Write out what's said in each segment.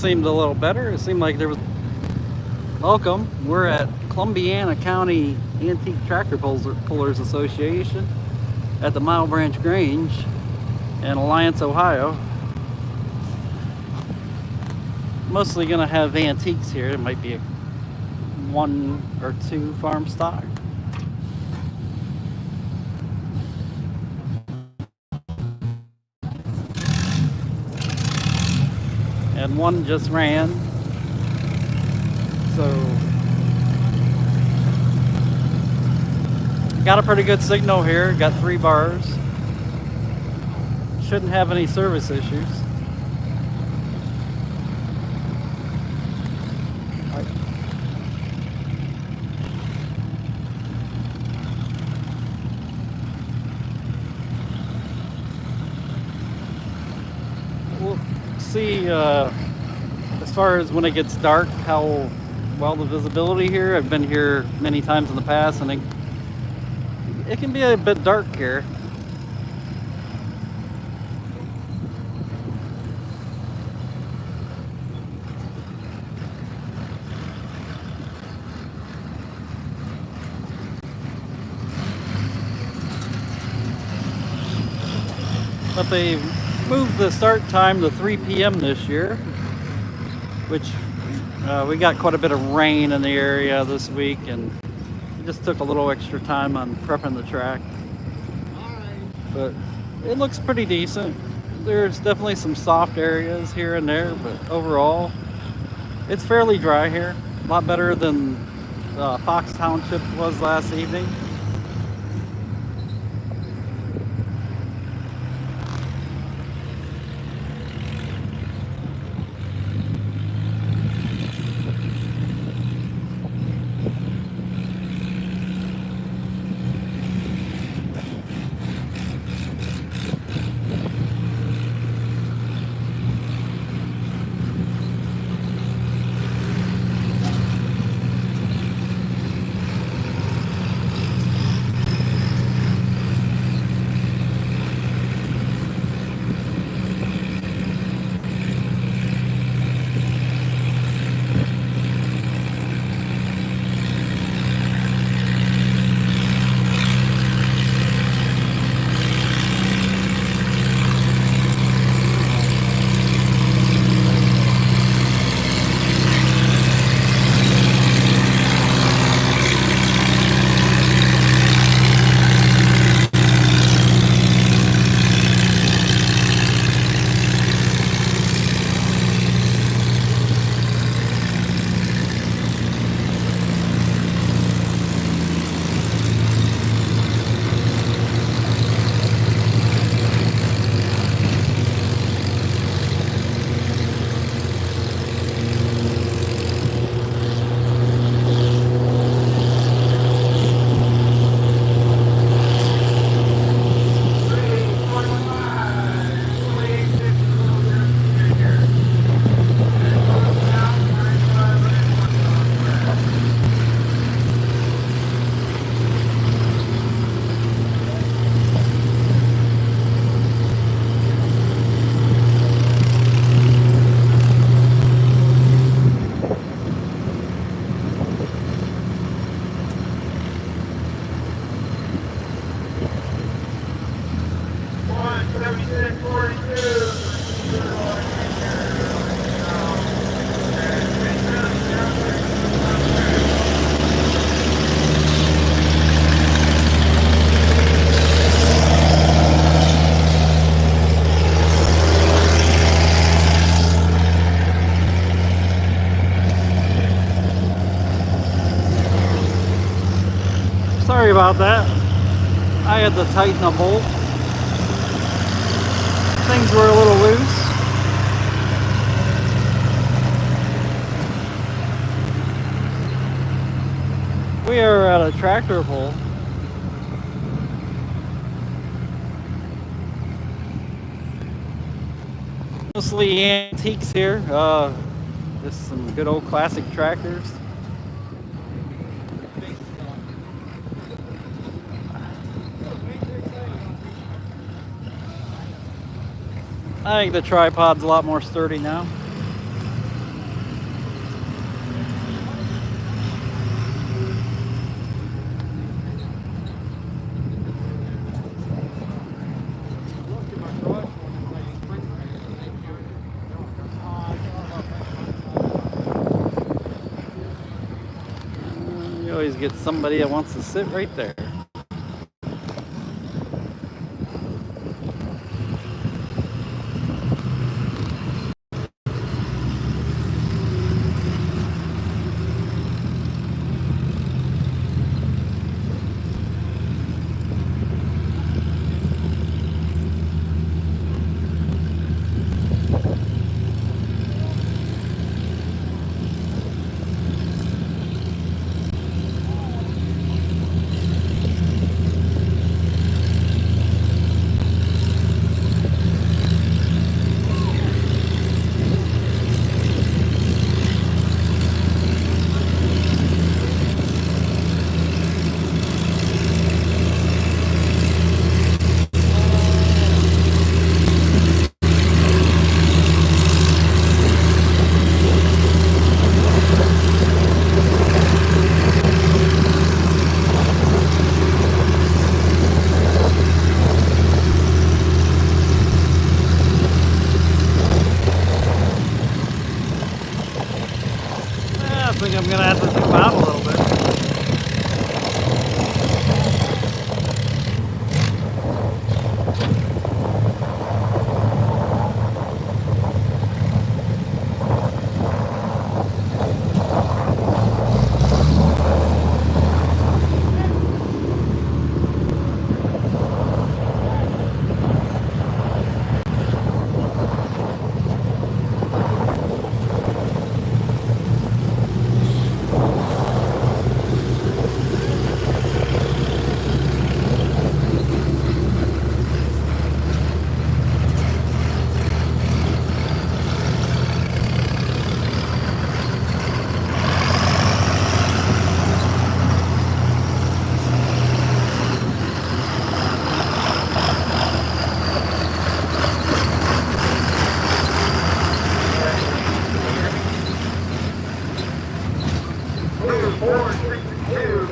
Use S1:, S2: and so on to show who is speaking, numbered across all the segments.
S1: seemed a little better. It seemed like there was. Welcome. We're at Columbiana County Antique Tractor Pullers Association at the Mile Branch Grange in Alliance, Ohio. Mostly gonna have antiques here. It might be one or two farm stock. And one just ran. So got a pretty good signal here. Got 3 bars. Shouldn't have any service issues. We'll see as far as when it gets dark how well the visibility here. I've been here many times in the past, and it can be a bit dark here. But they moved the start time to 3 p.m. this year, which we got quite a bit of rain in the area this week, and it just took a little extra time on prepping the track. But it looks pretty decent. There's definitely some soft areas here and there, but overall, it's fairly dry here. A lot better than Fox Township was last evening. Sorry about that. I had to tighten a bolt. Things were a little loose. We are at a tractor pull. Mostly antiques here. Just some good old classic tractors. I think the tripod's a lot more sturdy now. always get somebody that wants to sit right there. I think I'm gonna have to zoom out a little bit.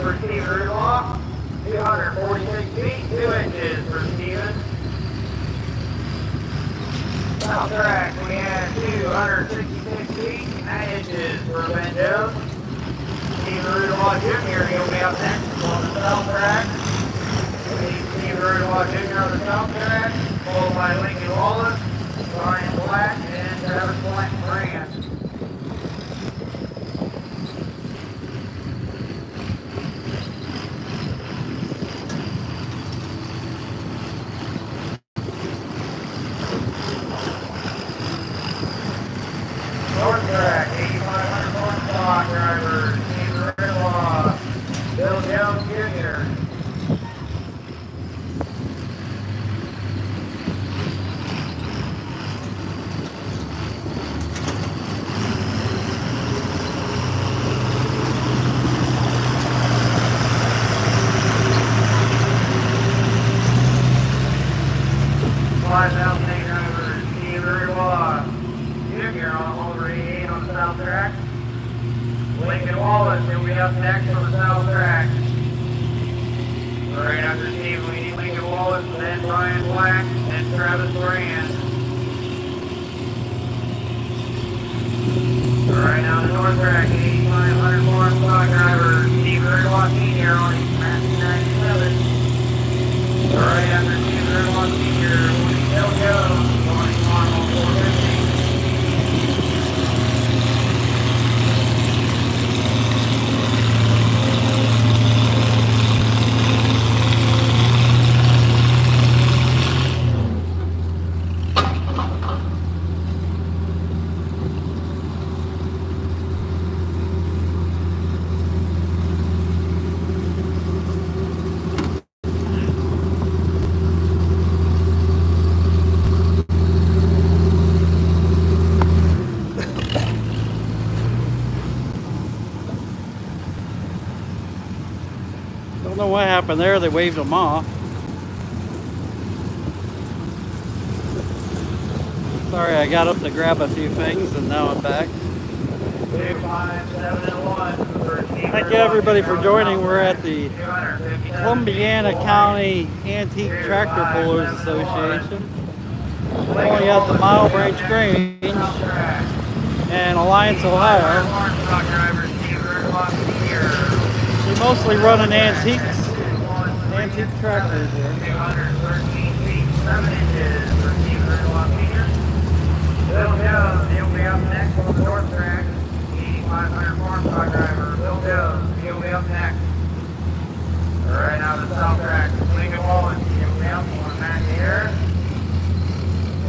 S2: For Steven Rudolph, 246 feet, 2 inches for Steven. South track, we have 266 feet, 9 inches for Ben Jones. Steven Rudolph Jr., he'll be up next on the south track. Steven Rudolph Jr. on the south track, followed by Lincoln Wallace, Ryan Black, and Travis Grant. North track, 8,500 horsepower driver, Steven Rudolph, Bill Jones Jr. South track. Lincoln Wallace, he'll be up next on the south track. Right after Steve, we need Lincoln Wallace, then Brian Black, and Travis Moran. Right now the north track, 8,500 horsepower driver, Steve Rudolph Sr. on Matthew 97. Right after Steve Rudolph Sr., we need Bill Jones on 450.
S1: Don't know what happened there. They waved them off. Sorry, I got up to grab a few things and now I'm back. Thank you everybody for joining. We're at the Columbiana County Antique Tractor Pullers Association. We're only at the Mile Branch Grange in Alliance, Ohio. We mostly running antiques, antique tractors here.
S2: 213 feet 7 inches for Steve Griswold Sr. Bill Jones, he'll be up next on the north track. 8500 farm stock driver, Bill Jones, he'll be up next. Right now the south track, Lincoln Wallace, he'll be up on Matt Harris.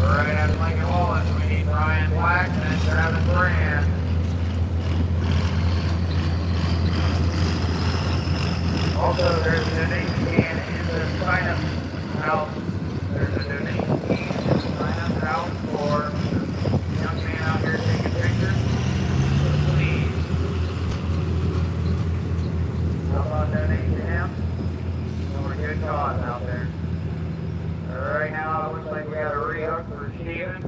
S2: Right after Lincoln Wallace, we need Brian Black and Travis Brand. Also, there's a donation can in the sign-up house. There's a donation can in the sign-up house for the young man out here taking pictures. So please, how about donating to him? For a good cause out there. Right now, it looks like we got a rehook for Steven.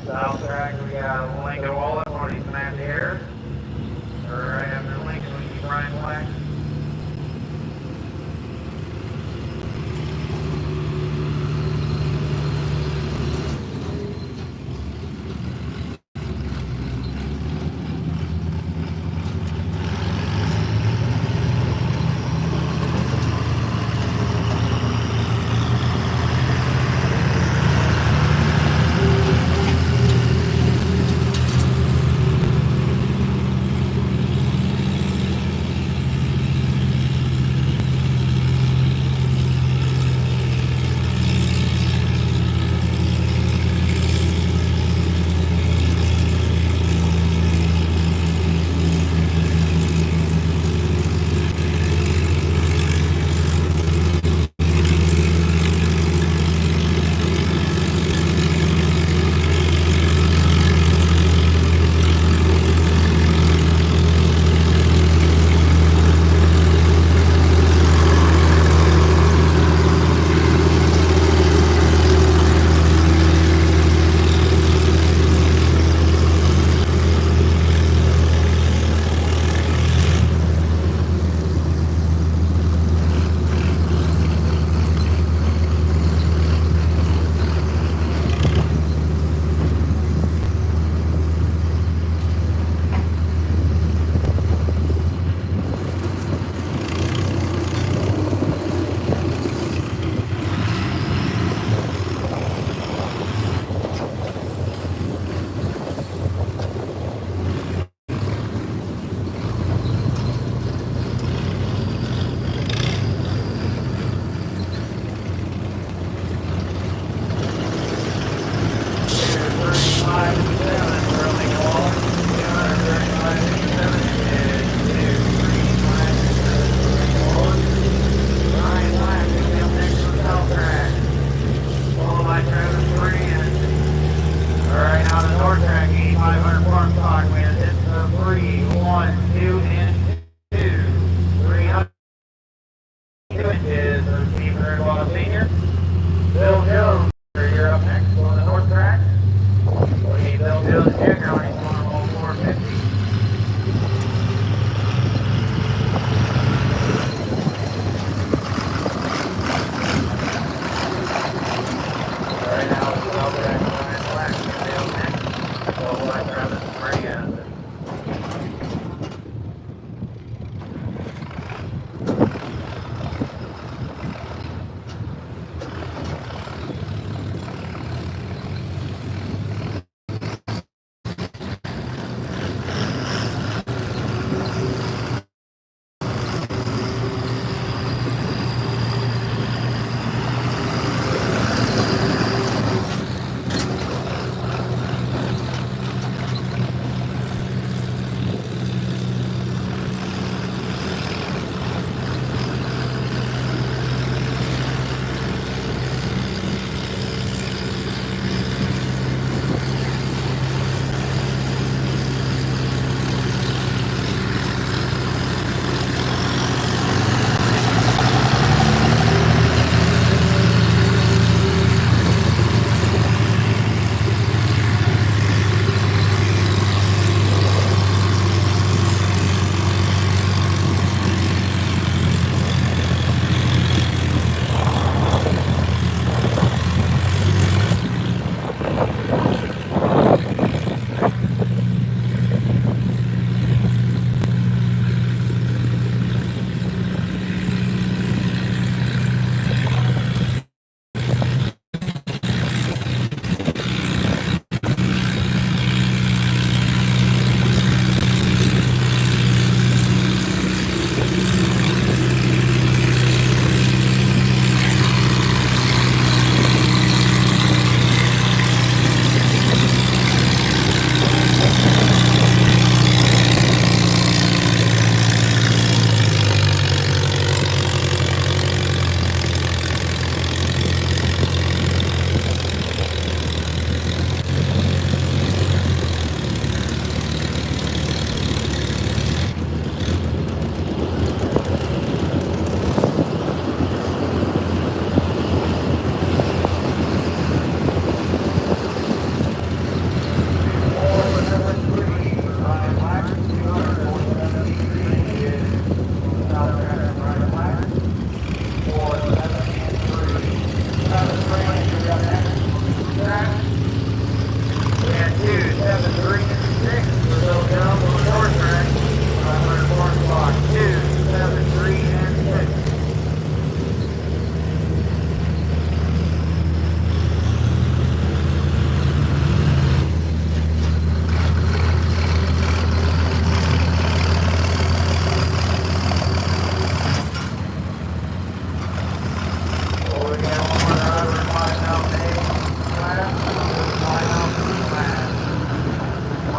S2: South track, we got Lincoln Wallace on his map here. Right after Lincoln, we see Brian Black.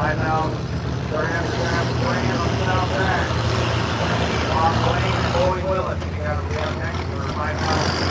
S2: 5,000 for having Travis Lane on the south track. Bob Lane and Boyd Willis, we got to be up next for 5,000.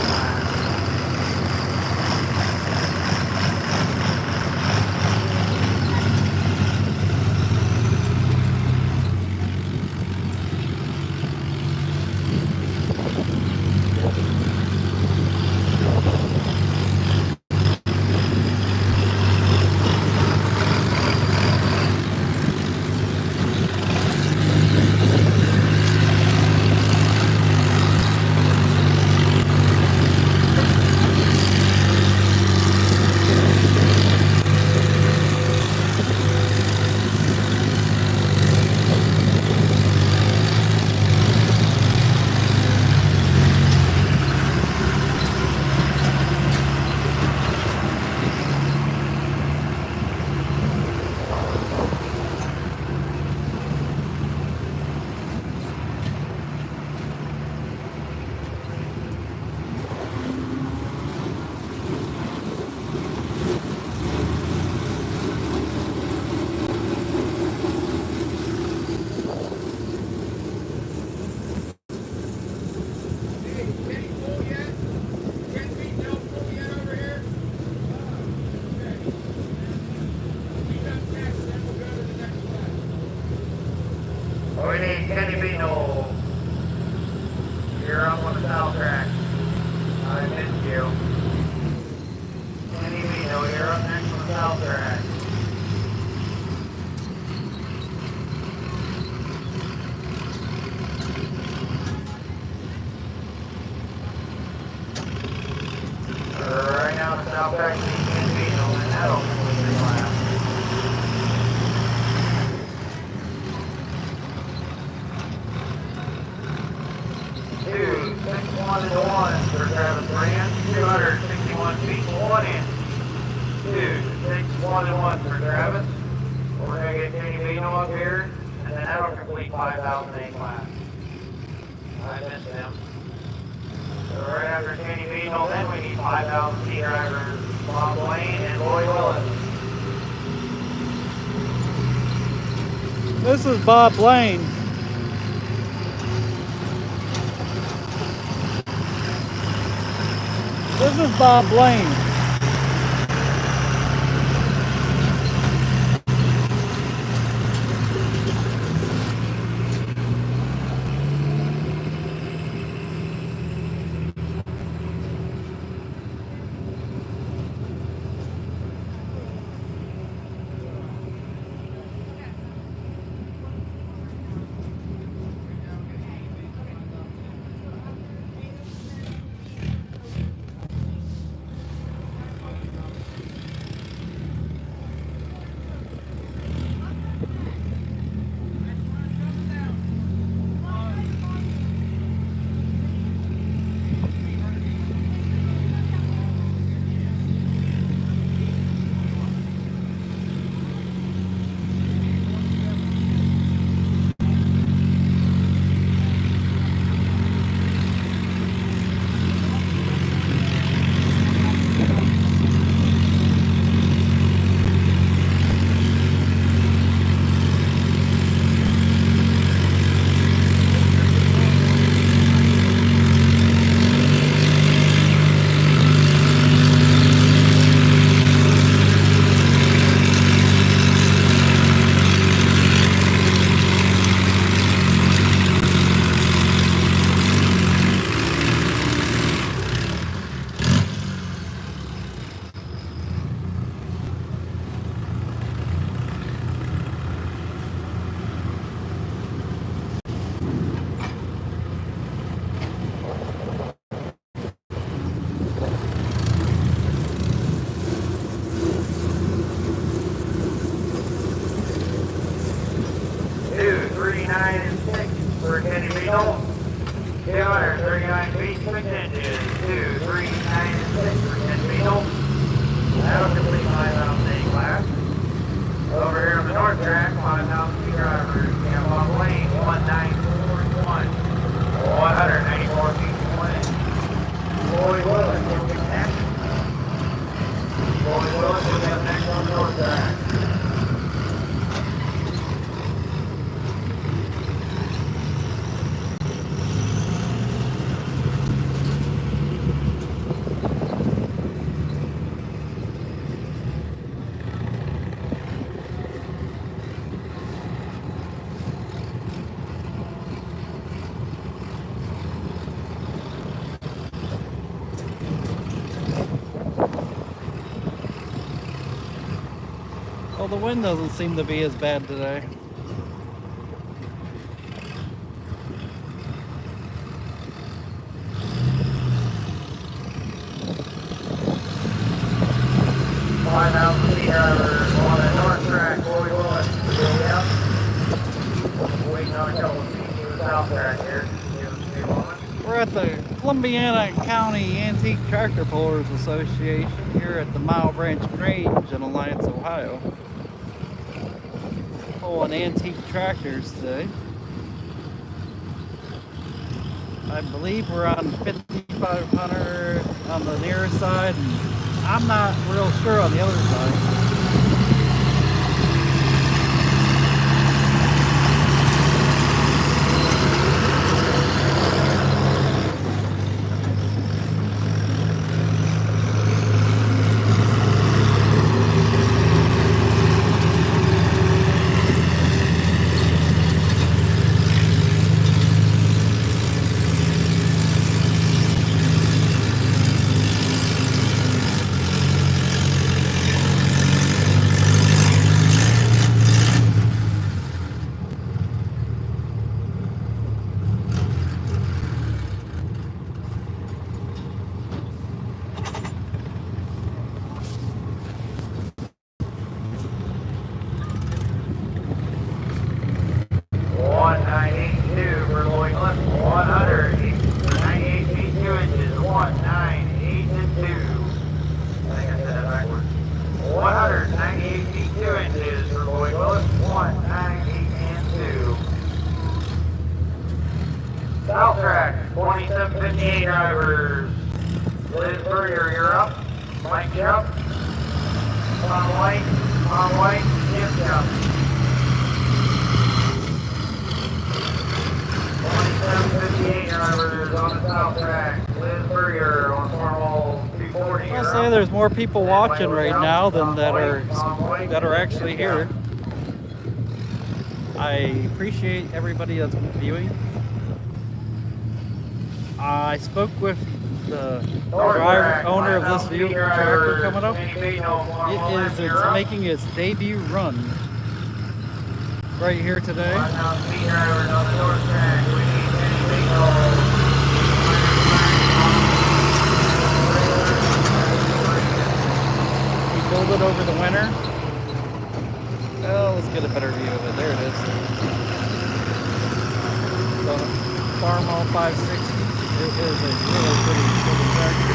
S2: We need Kenny Beano. You're up on the south track. I missed you. Kenny Beano, you're up next on the south track. Right now, the south track needs Kenny Beano, and that'll complete your class. 6-1-1 for Travis Rand, 261 feet, 1 inch. 6-1-1 for Travis. We're going to get Kenny Beano up here, and then that'll complete 5,000 class. I missed him. So right after Kenny Beano, then we need 5,000 C drivers, Bob Lane and Lloyd Willis.
S1: This is Bob Lane. This is Bob Lane.
S2: for Kenny Beano. 239 feet, 6 inches. 2, 3, 9, and 6 for Kenny Beano. That'll complete 5,000 class. Over here on the north track, 5,000 drivers. Camp Lane, 194.1. 194 feet, 1 inch. Boyd Willis will be next. Boyd Willis will be up next on the north track.
S1: Well, the wind doesn't seem to be as bad today.
S2: Find out the speed drivers on the north track, Lloyd Willis. Yeah. Waiting on a couple of feet to the south track here. Give us a few moments.
S1: We're at the Columbiana County Antique Tractor Pullers Association here at the Mile Branch Grange in Alliance, Ohio. Pulling antique tractors today. I believe we're on 5500 on the near side, and I'm not real sure on the other side.
S2: South track, 2758 drivers. Liz Berger, you're up. Mike Jump. Tom White, Jim Jump. 2758 drivers on the south track. Liz Berger on Cornwall 240.
S1: I'll say there's more people watching right now than that are actually here. I appreciate everybody that's viewing. I spoke with the owner of this tractor coming up. It's making its debut run right here today. We built it over the winter. Well, let's get a better view of it. There it is. So, Farmall 560. It is a really pretty tractor.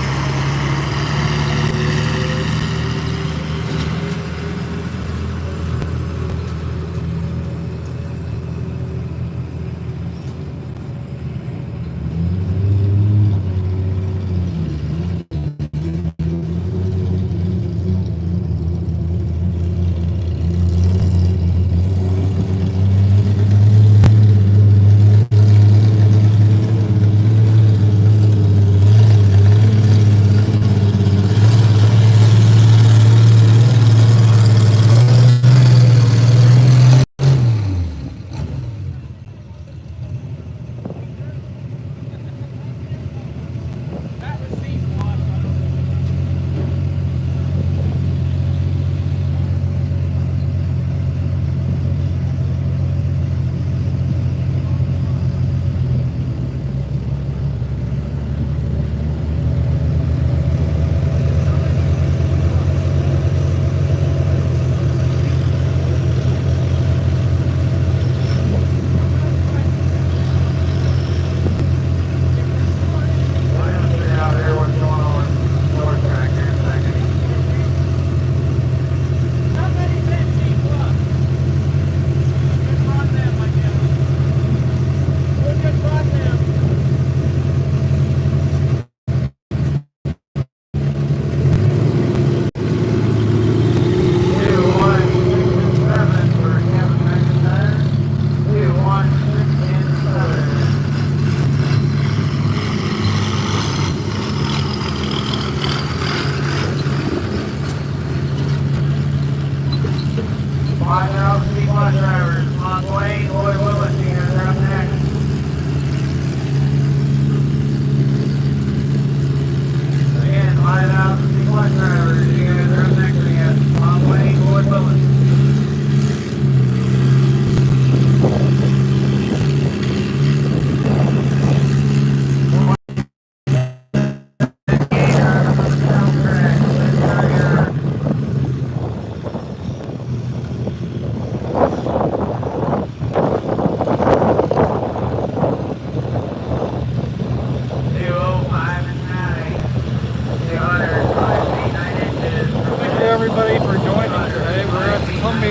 S2: Drivers, you guys are up next again. Tom Wayne, Lloyd Willis.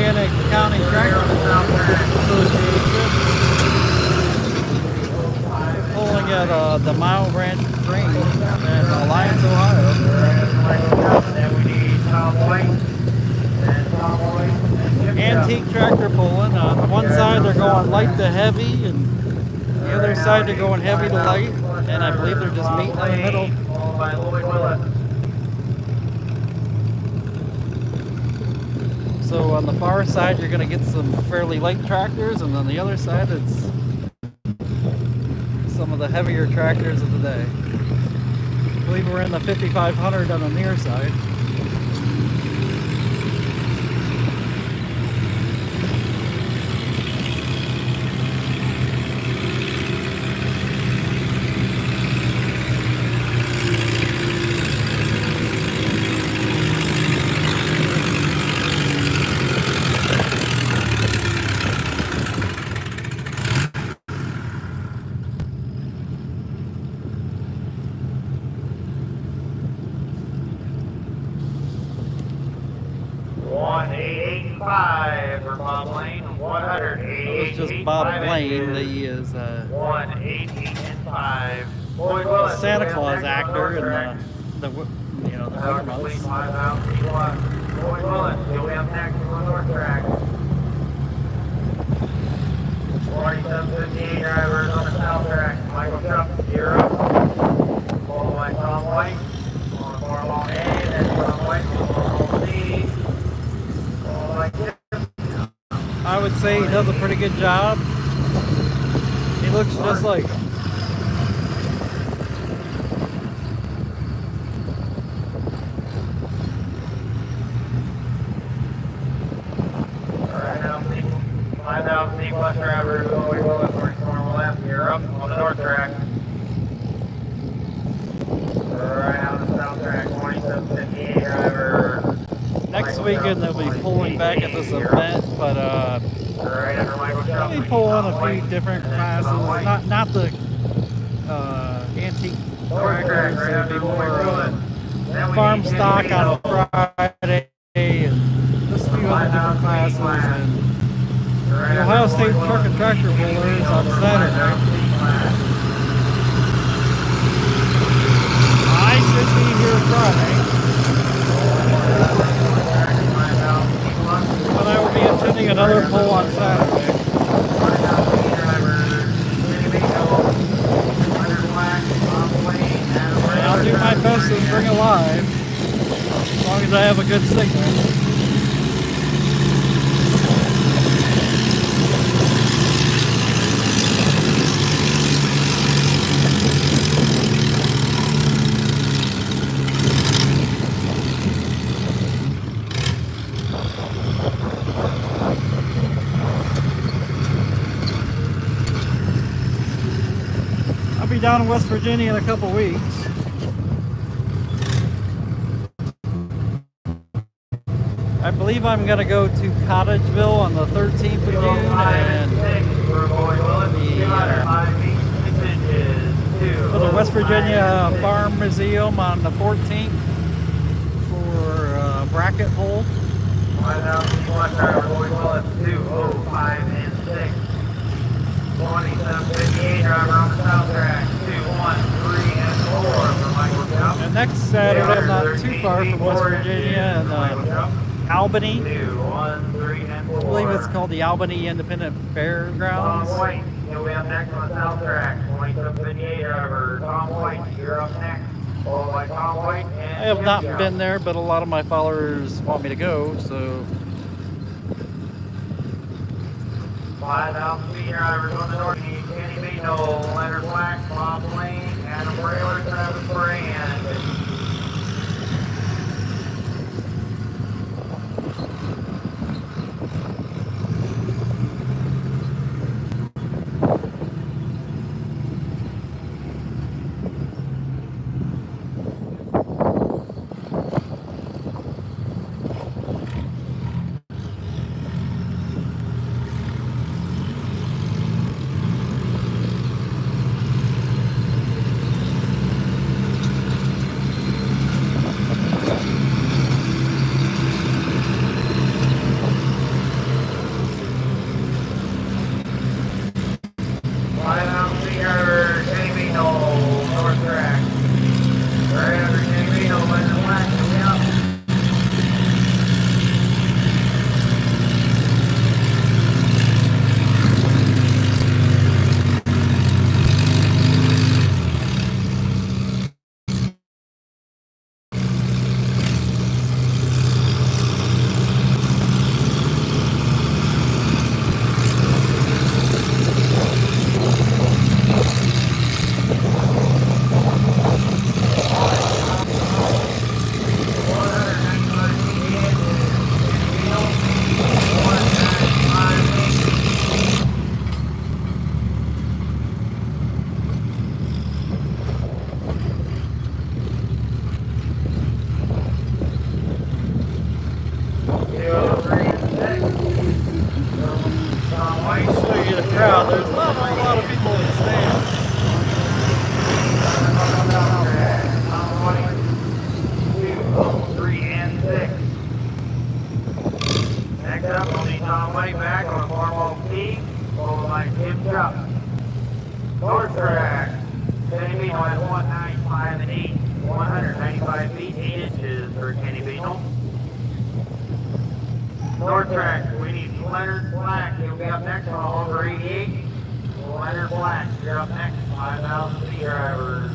S1: Susquehanna County Tractor Association. Pulling at the Mile Branch Range in Alliance, Ohio.
S2: Then we need Tom White. And Tom White. And Jim
S1: Antique tractor pulling. On one side they're going light to heavy, and the other side they're going heavy to light. And I believe they're just meeting in the middle.
S2: Followed by Lloyd Willis.
S1: So on the far side you're going to get some fairly light tractors, and on the other side it's some of the heavier tractors of the day. I believe we're in the 5500 on the near side.
S2: For Bob Lane,
S1: It was just Bob Lane. He is
S2: 188.5.
S1: a Santa Claus actor in the winter months.
S2: 5,000 Lloyd Willis, he'll be up next on the north track. 4758 drivers on the south track. Michael Chuck, you're up. Followed by Tom White on the far long A, then Tom White on the far long C. Followed by Jim.
S1: I would say he does a pretty good job. He looks just like him.
S2: Alright, now 5,000 C plus drivers, Lloyd Willis, corner left, you're up on the north track. Alright, now the south track, 2758 driver.
S1: Next weekend they'll be pulling back at this event, but they'll be pulling a few different classes. Not the antique tractors. It'll be more farm stock on Friday and just a few other different classes. And the Ohio State Truck and Tractor Pullers on Saturday. I should be here Friday, but I will be attending another pull on Saturday. And I'll do my best to bring it live, as long as I have a good signal. I'll be down in West Virginia in a couple weeks. I believe I'm going to go to Cottageville on the 13th of June and for the West Virginia Farm Museum on the 14th for bracket pull.
S2: 205 and 6. 2758 driver on the south track. 2, 1, 3, and 4 for Michael Chubb.
S1: And next Saturday, I'm not too far from West Virginia and Albany.
S2: 2, 1, 3, and 4.
S1: I believe it's called the Albany Independent Fairgrounds.
S2: Tom White, he'll be up next on the south track. 2758 driver Tom White, you're up next. Followed by Tom White and
S1: I have
S2: Jim
S1: not
S2: Chubb.
S1: been there, but a lot of my followers want me to go, so
S2: 5,000 feet drivers on the north. Kenny Beano, Leonard Black, Bob Lane, Adam Brailer, Travis Brand.
S1: crowd. There's not a lot of people in the stands.
S2: Next up, we'll need Tom White back on Farmall C, followed by Tim Chuck. North track, Kenny Beanle has 195 and 8, 195 feet, 8 inches for Kenny Beanle. North track, we need Leonard Black. He'll be up next on Hall 88. Leonard Black, you're up next, 5,000 feet drivers.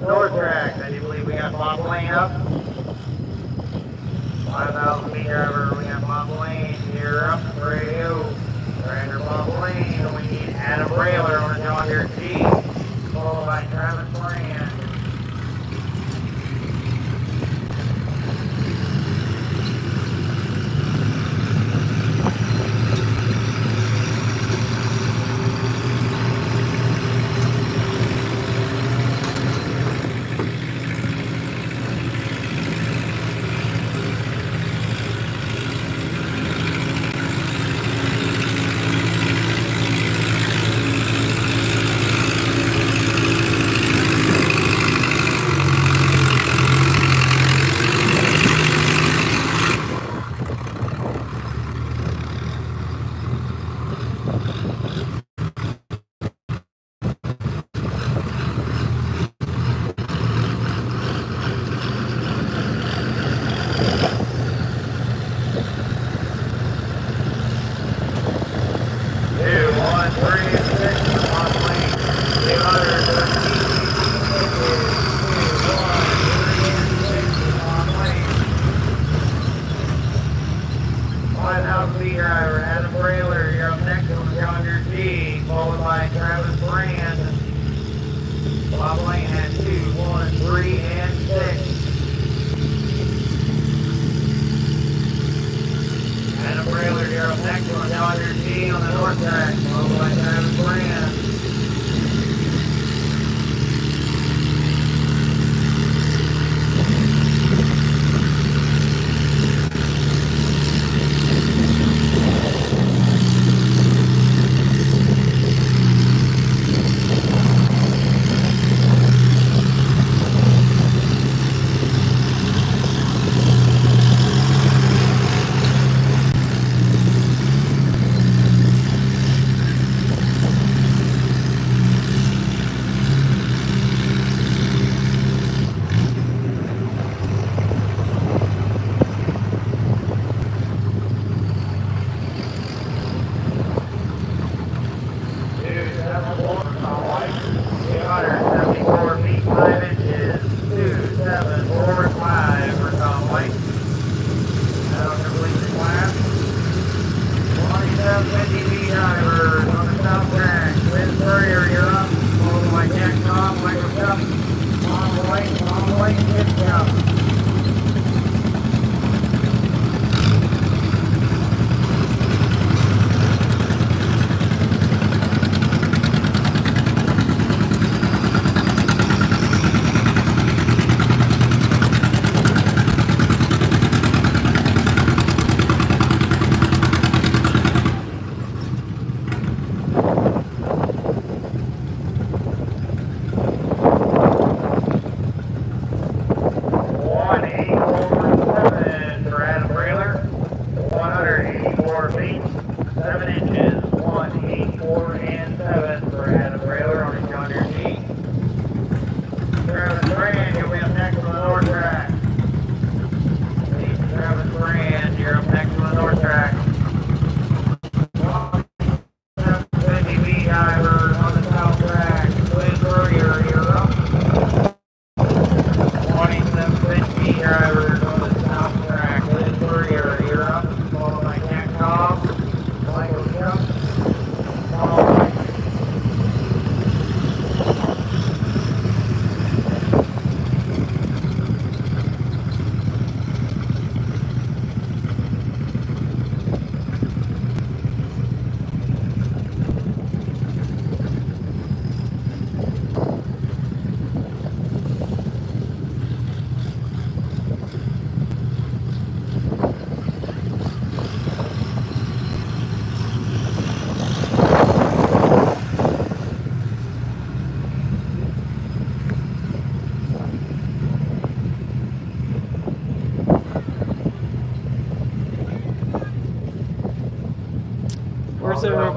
S2: North track, I do believe we got Bob Lane up. 5,000 feet driver, we got Bob Lane here up, radio. Right under Bob Lane, we need Adam Brailer on a John Deere G, followed by Travis Moran. Driver Adam Brailer, you're up next on John Deere G, followed by Travis Brand. Bob Lane had 2, 1, 3, and 6. Adam Brailer, you're up next on John Deere G on the north track, followed by Travis Brand.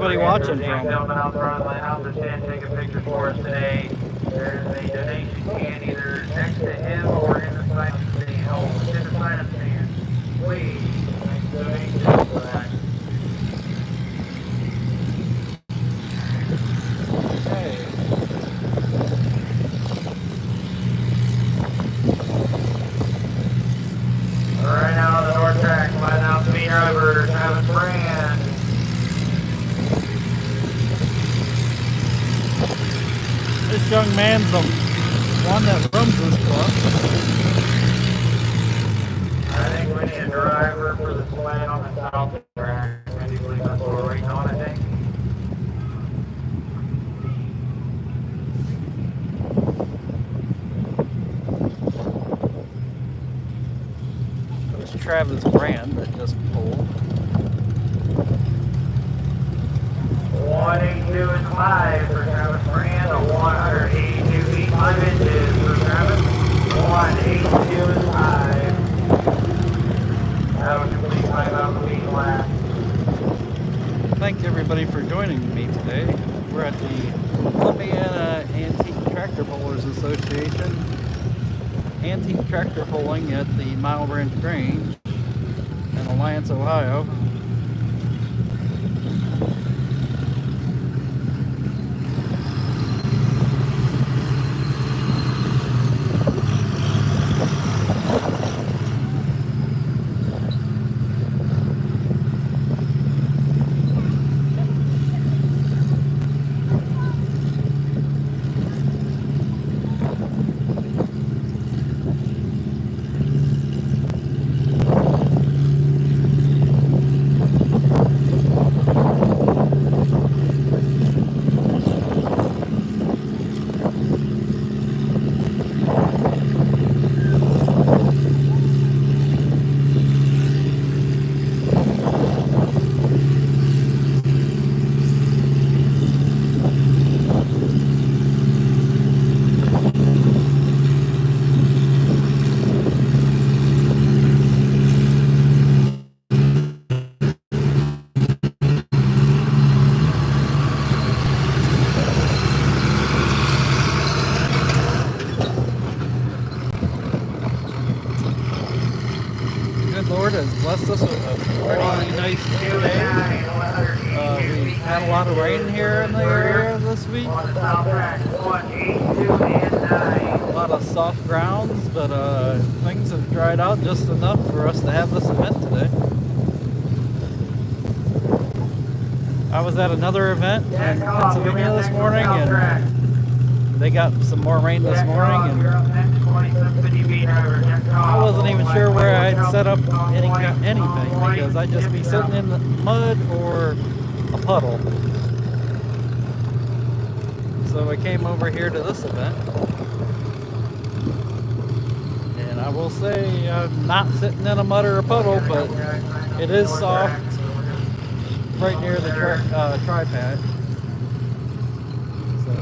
S1: everybody watching from?
S2: Gentlemen out there on the house or stand, take a picture for us today. There's a donation can either next to him or in the sign up stand. Oh, in the sign up stand. Please, make donations for that.
S1: Okay.
S2: Right now on the north track, letting out the meter over Travis Brand.
S1: This young man's the one that runs this club.
S2: I think we need a driver for the sled on the south track. I believe that's what we're waiting on, I think.
S1: It was Travis Brand that just pulled.
S2: 182 and 5 for Travis Brand, or 182 feet 5 inches for Travis. 182 and 5. That was complete 5 out the feet last.
S1: Thank everybody for joining me today. We're at the Columbiana Antique Tractor Pullers Association antique tractor pulling at the Mile Branch Grange in Alliance, Ohio. Lord has blessed us with a pretty nice day. We had a lot of rain here in the area this week. A lot of soft grounds, but things have dried out just enough for us to have this event today. I was at another event in Pennsylvania this morning, and they got some more rain this morning, and I wasn't even sure where I'd set up anything because I'd just be sitting in the mud or a puddle. So I came over here to this event, and I will say I'm not sitting in a mud or a puddle, but it is soft right near the tripod. So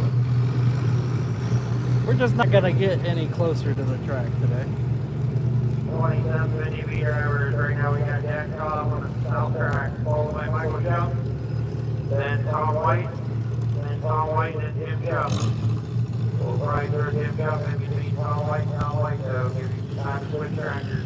S1: we're just not going to get any closer to the track today.
S2: 27 meter hours right now. We got Jack Cobb on the south track, followed by Michael Jump, then Tom White, and Tim Jump. We'll probably throw Tim Jump in between Tom White, so give you some time to switch tractors.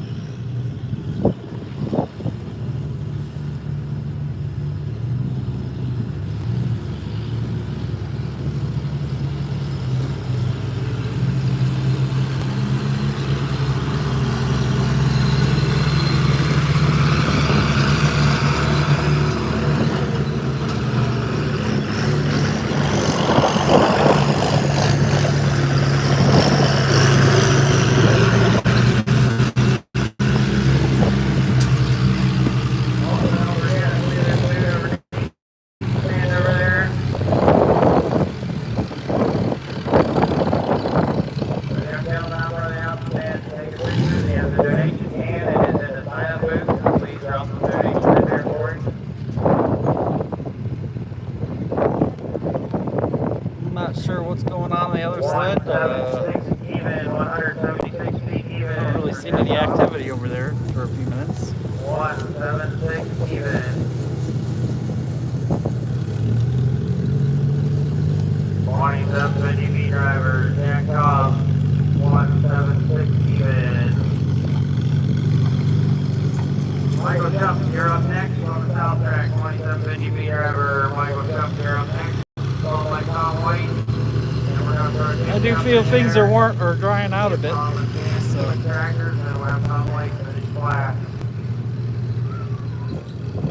S1: Sure what's going on the other sled.
S2: Even 176 feet even.
S1: I haven't really seen any activity over there for a few minutes.
S2: 176 even. 750B driver, Jack Cobb, 1760 bid. Michael Jump, you're up next on the south track. 2750B driver, Michael Jump, you're up next. Followed by Tom White. And we're going to throw
S1: I do feel things are drying out a bit. So
S2: tractors, and we'll have Tom White finish class.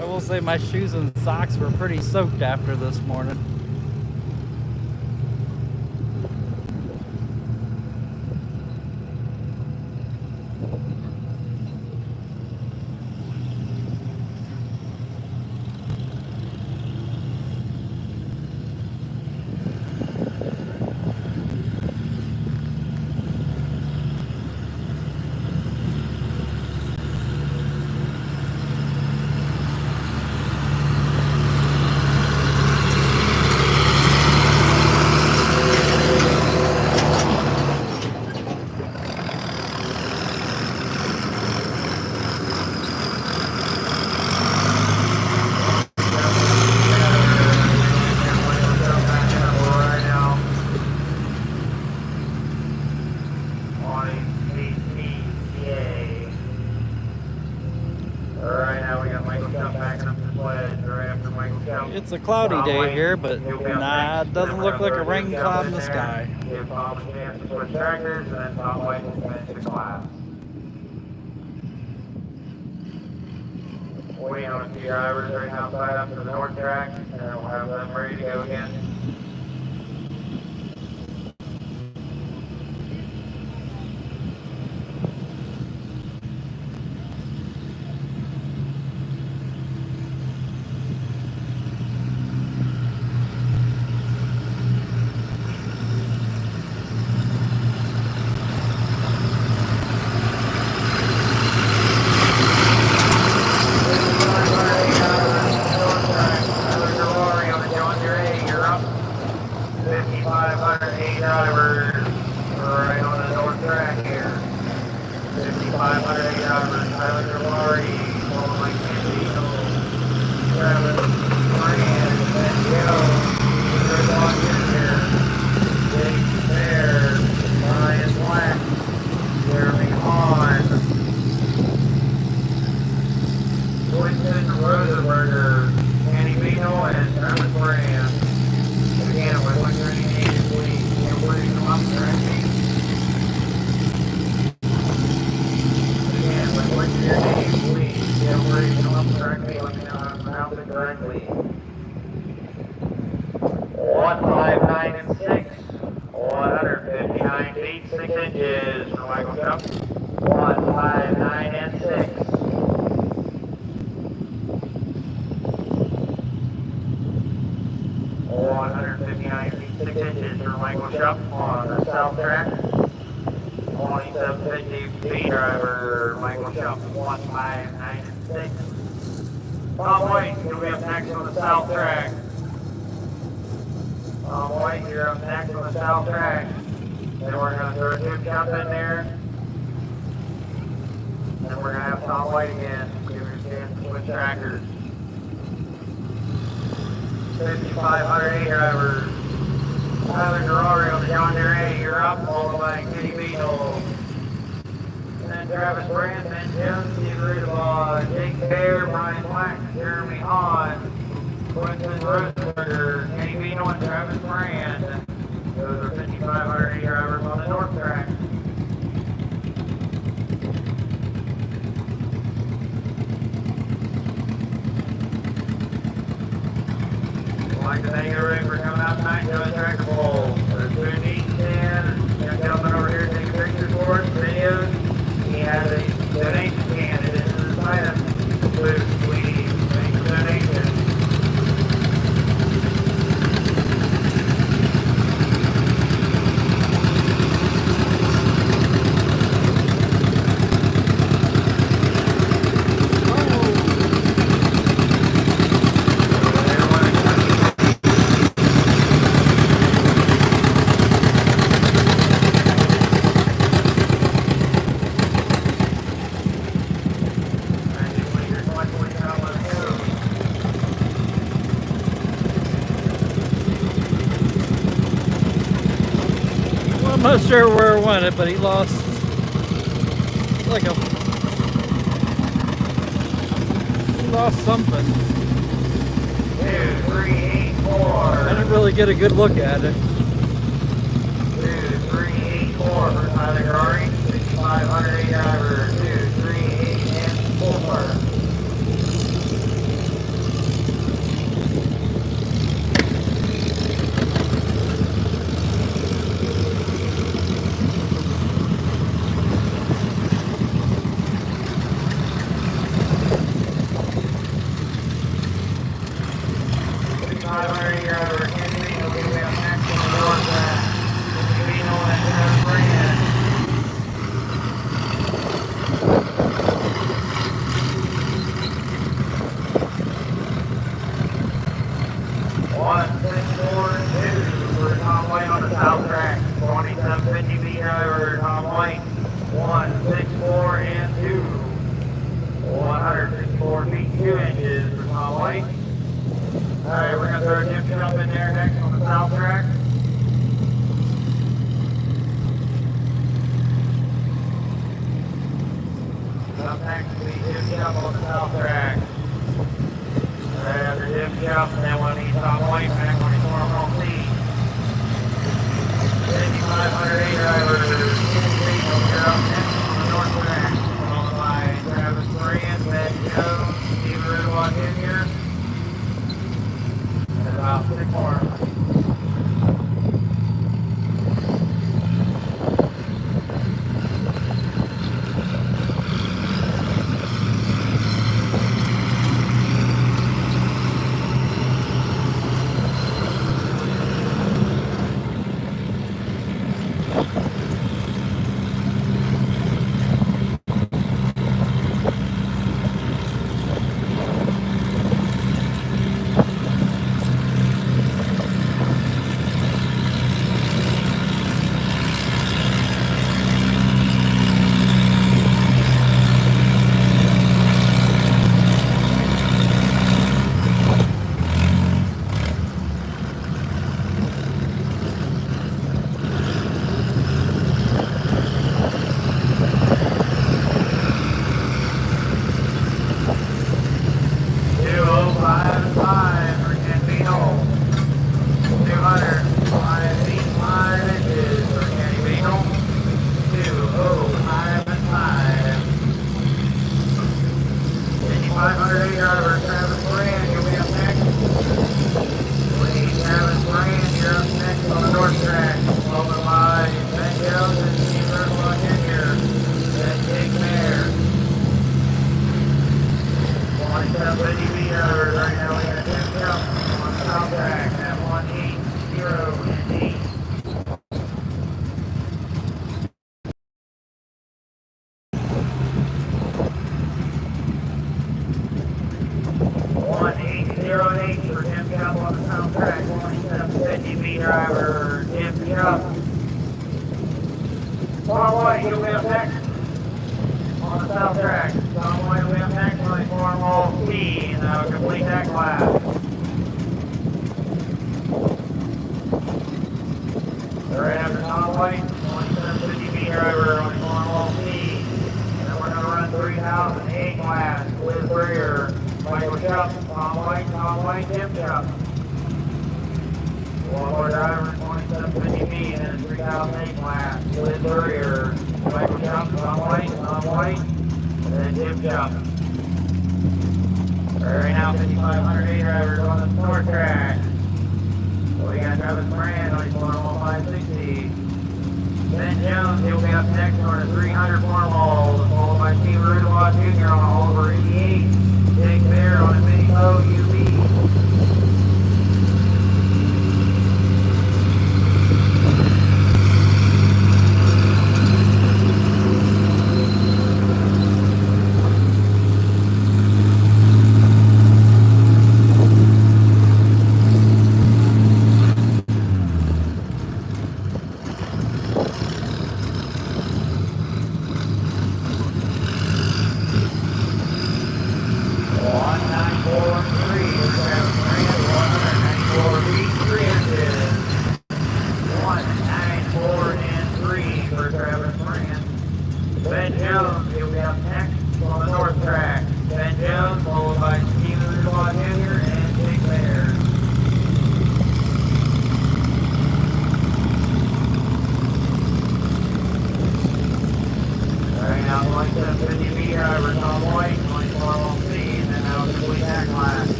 S1: I will say my shoes and socks were pretty soaked after this morning. It's a cloudy day here, but nah, it doesn't look like a rain cloud in the sky.
S2: Give Tom a chance to switch tractors, and then Tom White will finish the class. Waiting on a few drivers right outside up to the north track, and then we'll have them ready to go again. Correctly. 159 and 6, 159 feet 6 inches for Michael Jump. 159 and 6. $159.6 for Michael Jump on the south track. 2750B driver Michael Jump, 159 and 6. Tom White, you'll be up next on the south track. Tom White, you're up next on the south track. Then we're going to throw a tube jump in there. Then we're going to have Tom White again. Give her a chance to switch tractors. 5500A drivers. Tyler Gerari on the John Deere 8, you're up, followed by Kenny Beadle. And then Travis Brandt, Ben Jones, Steve Rudabaugh, Jake Bear, Brian Black, Jeremy Hahn, Quentin Rosenberger, Kenny Beadle, and Travis Brandt. Those are 5500A drivers on the north track. I'd like to thank everybody for coming out tonight to the Tractor Bowl. There's food to eat and a gentleman over here taking pictures for us, videos. He has a donation candidate in this item. Food, we thank you for donation.
S1: I'm not sure where it went, but he lost like a lost something.
S2: 2384.
S1: I didn't really get a good look at it.
S2: 2384 for Tyler Gary. 6500 driver 238 and 4.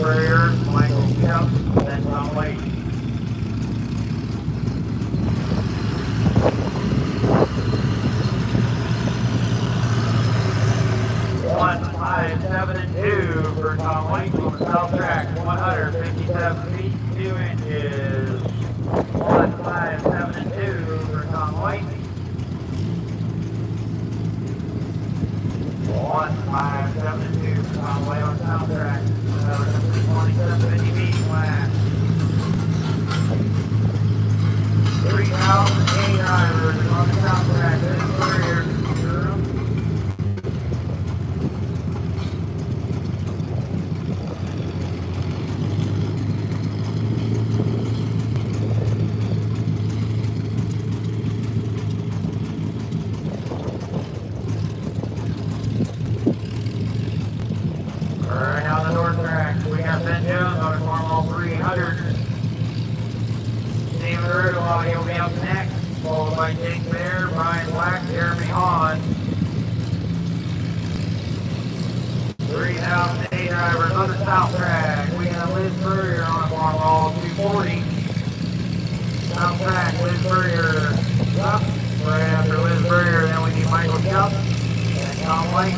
S2: Spurrier, Michael Kemp, then Tom Lake. 157.2 for Tom Lake on the south track, 157 feet, 2 inches. 157.2 for Tom Lake. 157.2 for Tom Lake on the south track, 2750 feet flat. 3,000 drivers on the south track, this is Spurrier. Right on the north track, we have Ben Jones on the Cornwall 300. Steven Rudolph, he'll be up next, followed by Jake Bear, Brian Black, Jeremy Hahn. 3,000 drivers on the south track. We have Liz Spurrier on the Cornwall 240. South track, Liz Spurrier up. Right after Liz Spurrier, then we need Michael Kemp and Tom Lake.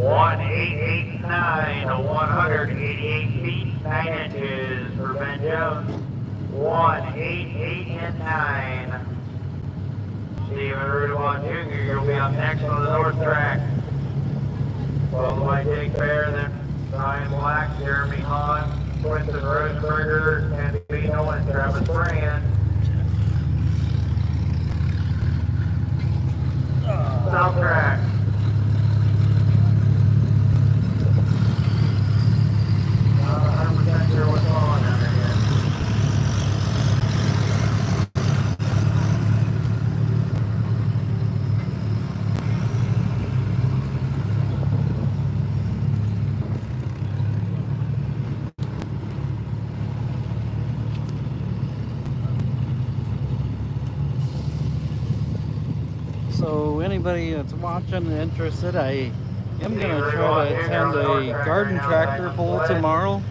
S2: .889 to 188 feet, 9 inches for Ben Jones. 188.9. Steven Rudolph Jr., you'll be up next on the north track. Followed by Jake Bear, then Brian Black, Jeremy Hahn, Quinton Roseberger, Andy Beano, and Travis Brand. South track. Not 100% sure what's going on down there yet.
S1: So anybody that's watching and interested, I am going to try to attend a garden tractor pull tomorrow.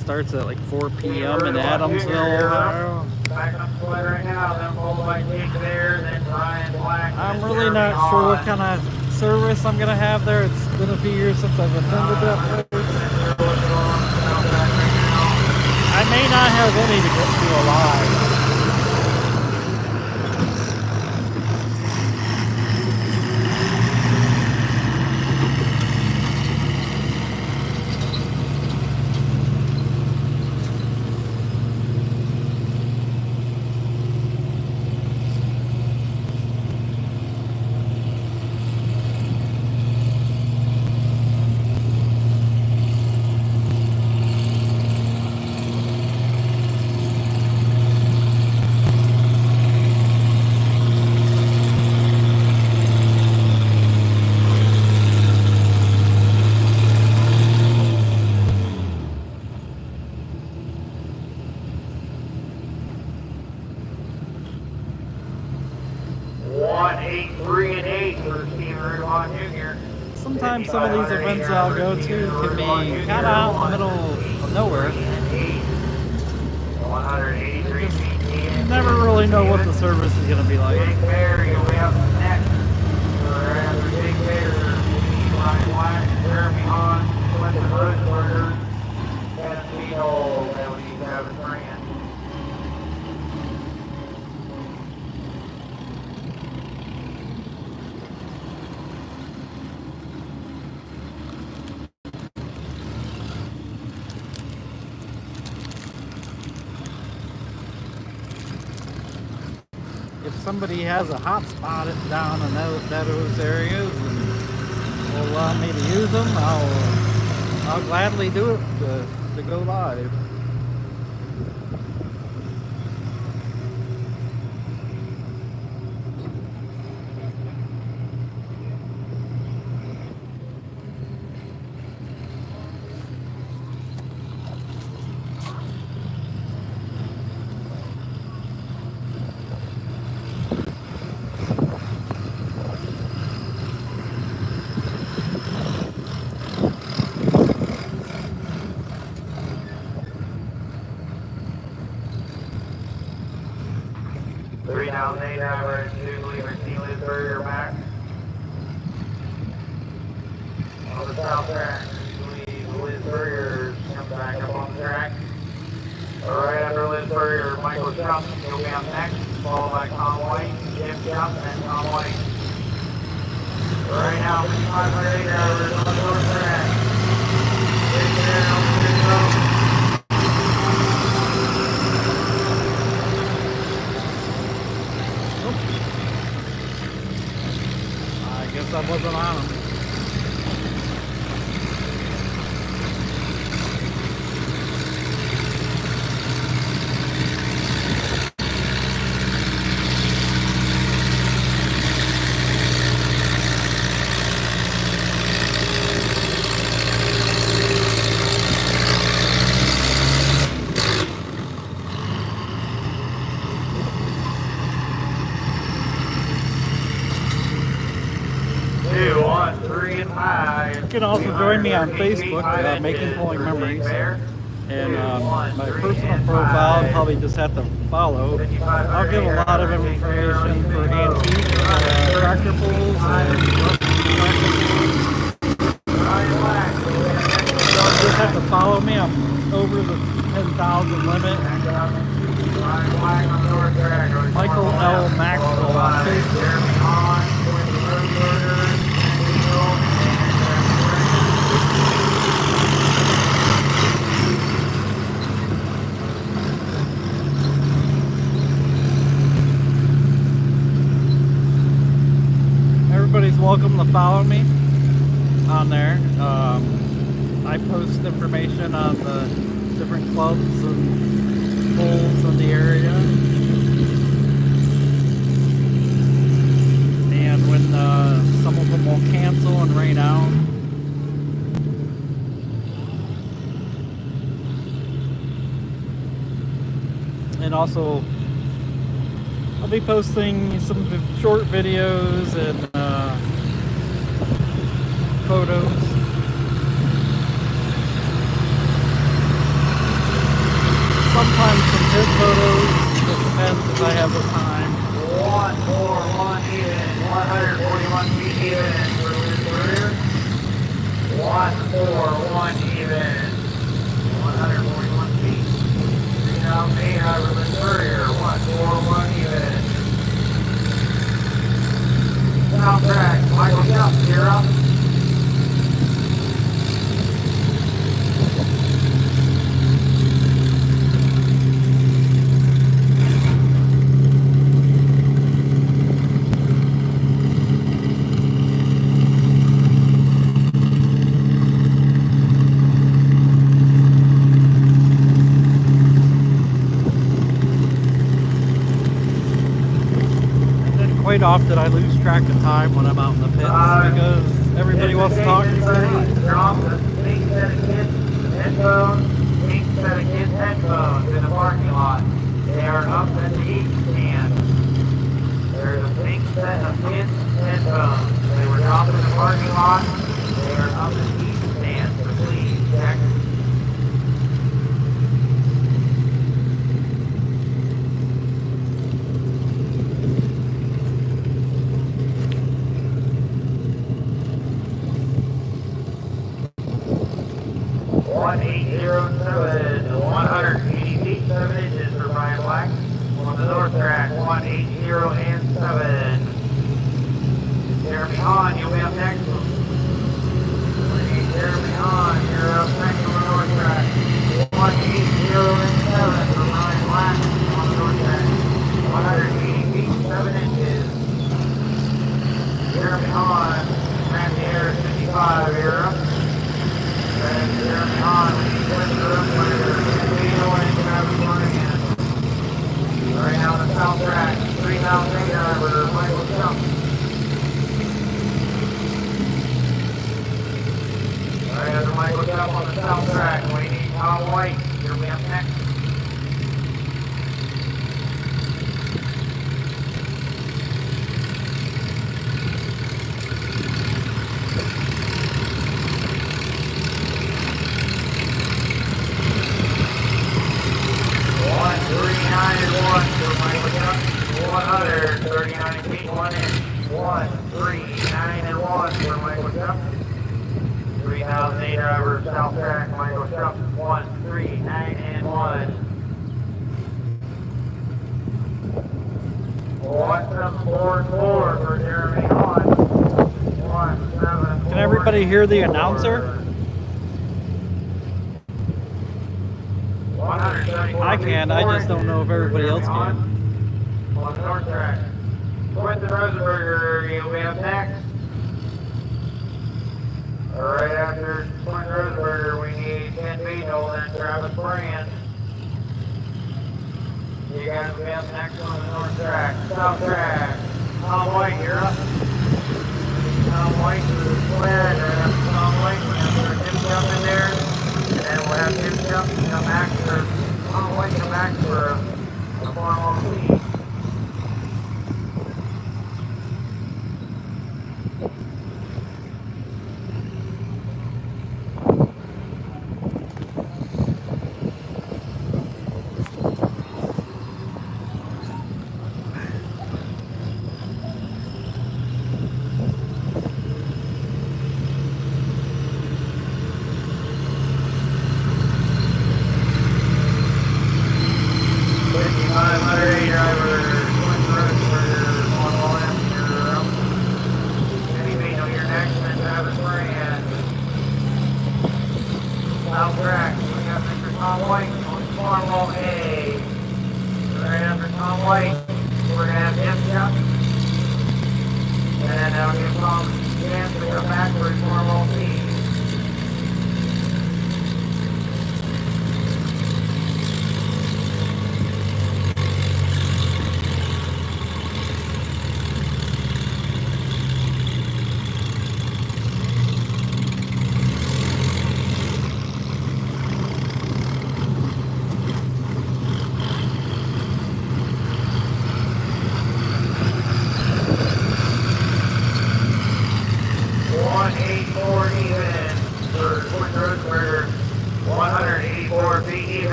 S1: Starts at like 4 p.m. in Adamsville, Ohio. I'm really not sure what kind of service I'm going to have there. It's been a few years since I've attended that place. I may not have any to get to alive. Sometimes some of these events I'll go to can be kind of out in the middle of nowhere. You never really know what the service is going to be like.
S2: Jake Bear, you'll be up next. After Jake Bear, Brian Black, Jeremy Hahn, Quinton Roseberger, Kenneth Beano, and we need Travis Brand.
S1: If somebody has a hot spot down in those areas and will allow me to use them, I'll gladly do it to go live.
S2: 3008 average, 2 leaving T. Lisbury back. On the south track, leave Lisbury, come back up on the track. Right after Lisbury, Michael Schupp, he'll be up next, followed by Conway, Jim Schupp, and Conway. Right now, 5508 average on the north track. Take care,
S1: I guess I wasn't on them. You can also join me on Facebook, Making Pulling Memories, and my personal profile. Probably just have to follow. I'll give a lot of information for antique tractor pulls and just have to follow me. I'm over the 10,000 limit. Michael L. Maxwell on Facebook. Everybody's welcome to follow me on there. I post information on the different clubs and pulls in the area. And when some of them will cancel and rain out. And also, I'll be posting some short videos and photos. Sometimes some pit photos. It depends if I have the time.
S2: 141 even, 141 feet even for this career. 141 even, 141 feet. 3008 Iverman Courier, 141 even. South track, Michael Schupp, you're up.
S1: Quite often I lose track of time when I'm out in the pits because everybody wants to talk and say,
S2: drop the pink set of kids headphones, pink set of kids headphones in the parking lot. They are up at the east stand. There's a pink set of kids headphones. They were dropped in the parking lot. They are up at the east stand, so please check. .807, 180 feet, 7 inches for Brian Black. On the north track, 180 and 7. Jeremy Hahn, you'll be up next. Jeremy Hahn, you're up next on the north track. 180 and 7 for Brian Black on the north track. 180 feet, 7 inches. Jeremy Hahn, Matthew Harris, 55, you're up. Jeremy Hahn, right now on the south track, 3008 driver, Michael Schupp. Right after Michael Schupp on the south track, we need Tom White. He'll be up next. 39 and 1 for Michael Chuck. 139 feet 1 inch. 139 and 1 for Michael Chuck. 3008 driver, south track, Michael Chuck. 139 and 1. 1744 for Jeremy Hahn. 1744.
S1: Can everybody hear the announcer?
S2: 174
S1: I can, I just don't know if everybody else can.
S2: On the north track. Quentin Rosenberger, you'll be up next. Right after Quentin Rosenberger, we need Ken Beadle and Travis Brand. You guys will be up next on the north track. South track. Tom White, you're up. Tom White to the sled. Right after Tom White, we're going to put Tim Jump in there. And then we'll have Tim Jump come back for Tom White come back for a formal lead.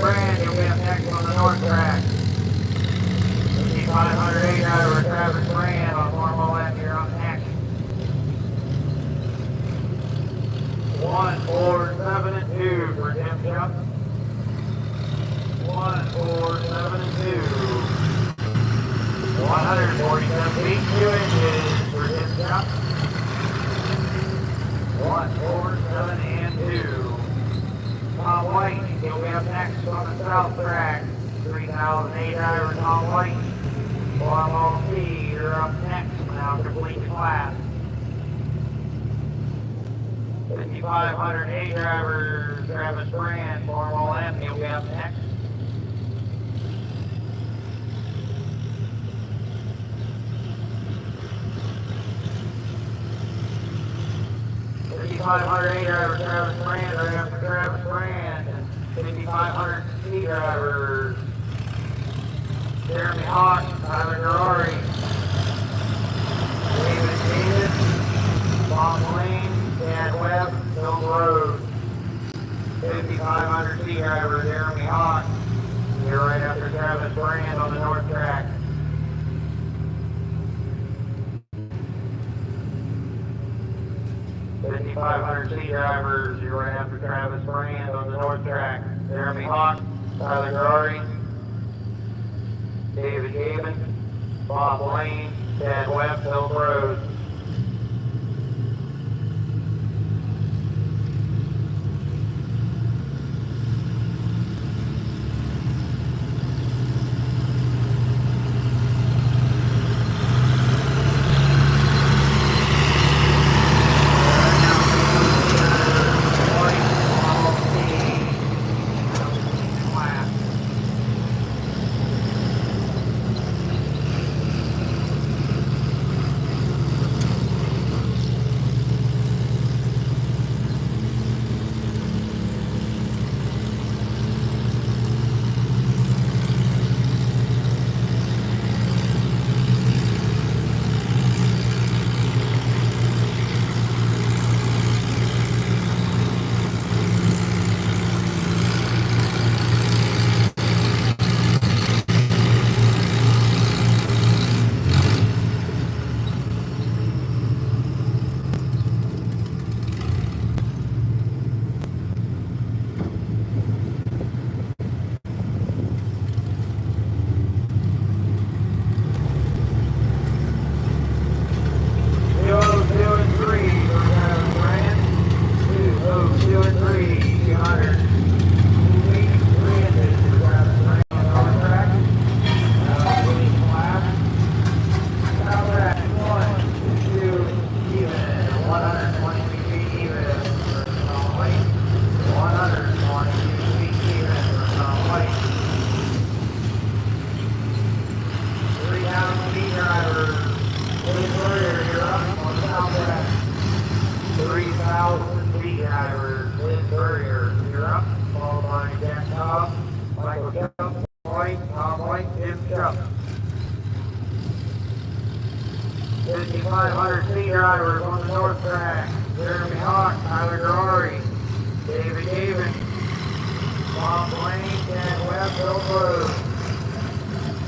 S2: Brand, you'll be up next on the north track. 5500 driver Travis Brand on normal left, you're up next. 147-2 for Tim Chuck. 147-2. 147 feet 2 inches for Tim Chuck. 147-2. Tom White, he'll be up next on the south track. 3008 driver Tom White. Formal C, you're up next. Now complete the class. 5500 driver Travis Brand, formal M, he'll be up next. $5,500 driver Travis Brand, right after Travis Brand. 5500 C driver Jeremy Hawk, Tyler Ferrari, David Davis, Bob Lane, Dan Webb, Phil Rose. 5500 C driver Jeremy Hawk, you're right after Travis Brand on the north track. 5500 C drivers, you're right after Travis Brand on the north track. Jeremy Hawk, Tyler Ferrari, David Gavin, Bob Lane, Chad Webb, Phil Rose.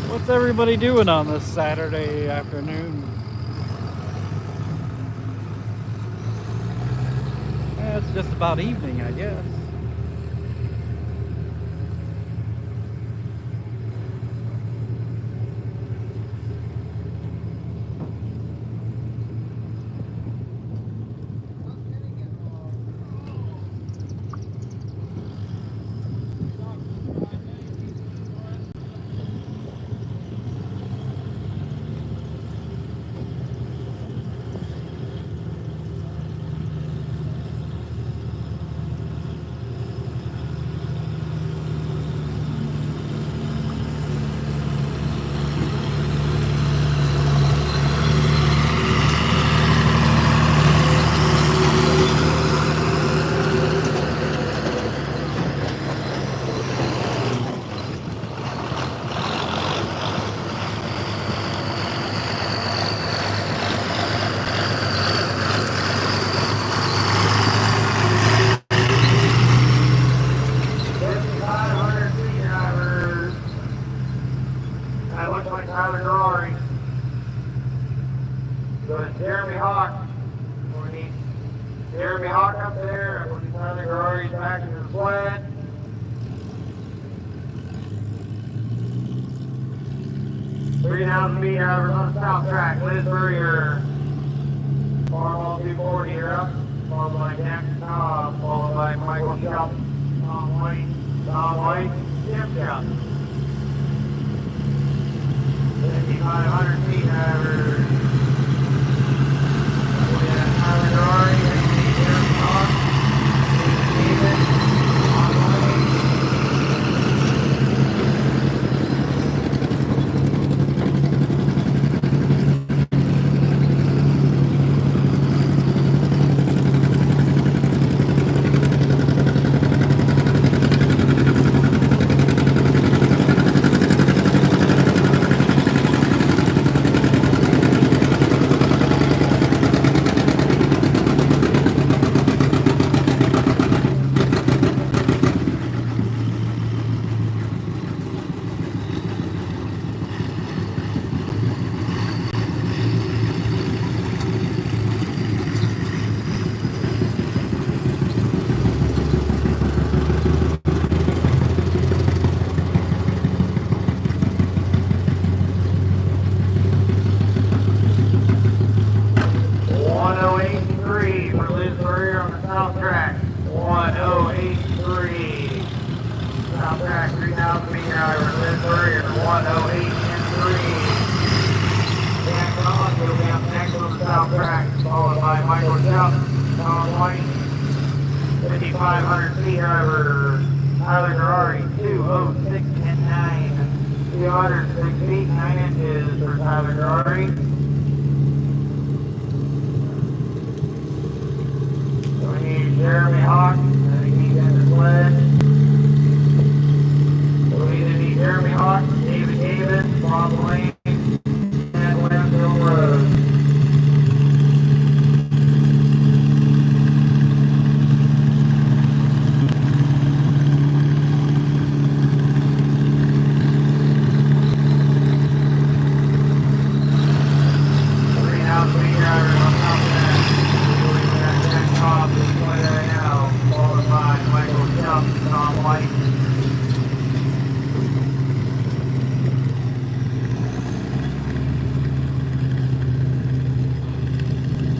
S1: What's everybody doing on this Saturday afternoon? It's just about evening, I guess.
S2: Jeremy Hawk. We need Jeremy Hawk up there. I think Rory's back in the sled. Three thousand feet over on the south track. Liz Burrier. Farmall 240, you're up. Followed by Jack Cobb. Followed by Michael Shelp. Tom White. Jim Shelp. 5,500 feet over. We have Tyler Dory, Jeremy Hawk, David, Tom White. Followed by Michael Shelp, Tom White, 5,500 feet over Tyler Ferrari, 206.9, 206 feet 9 inches for Tyler Ferrari. So we need Jeremy Hawk, I think he's in the sled. So we either need Jeremy Hawk, David Davis, Bob Lane, and Landfill Road.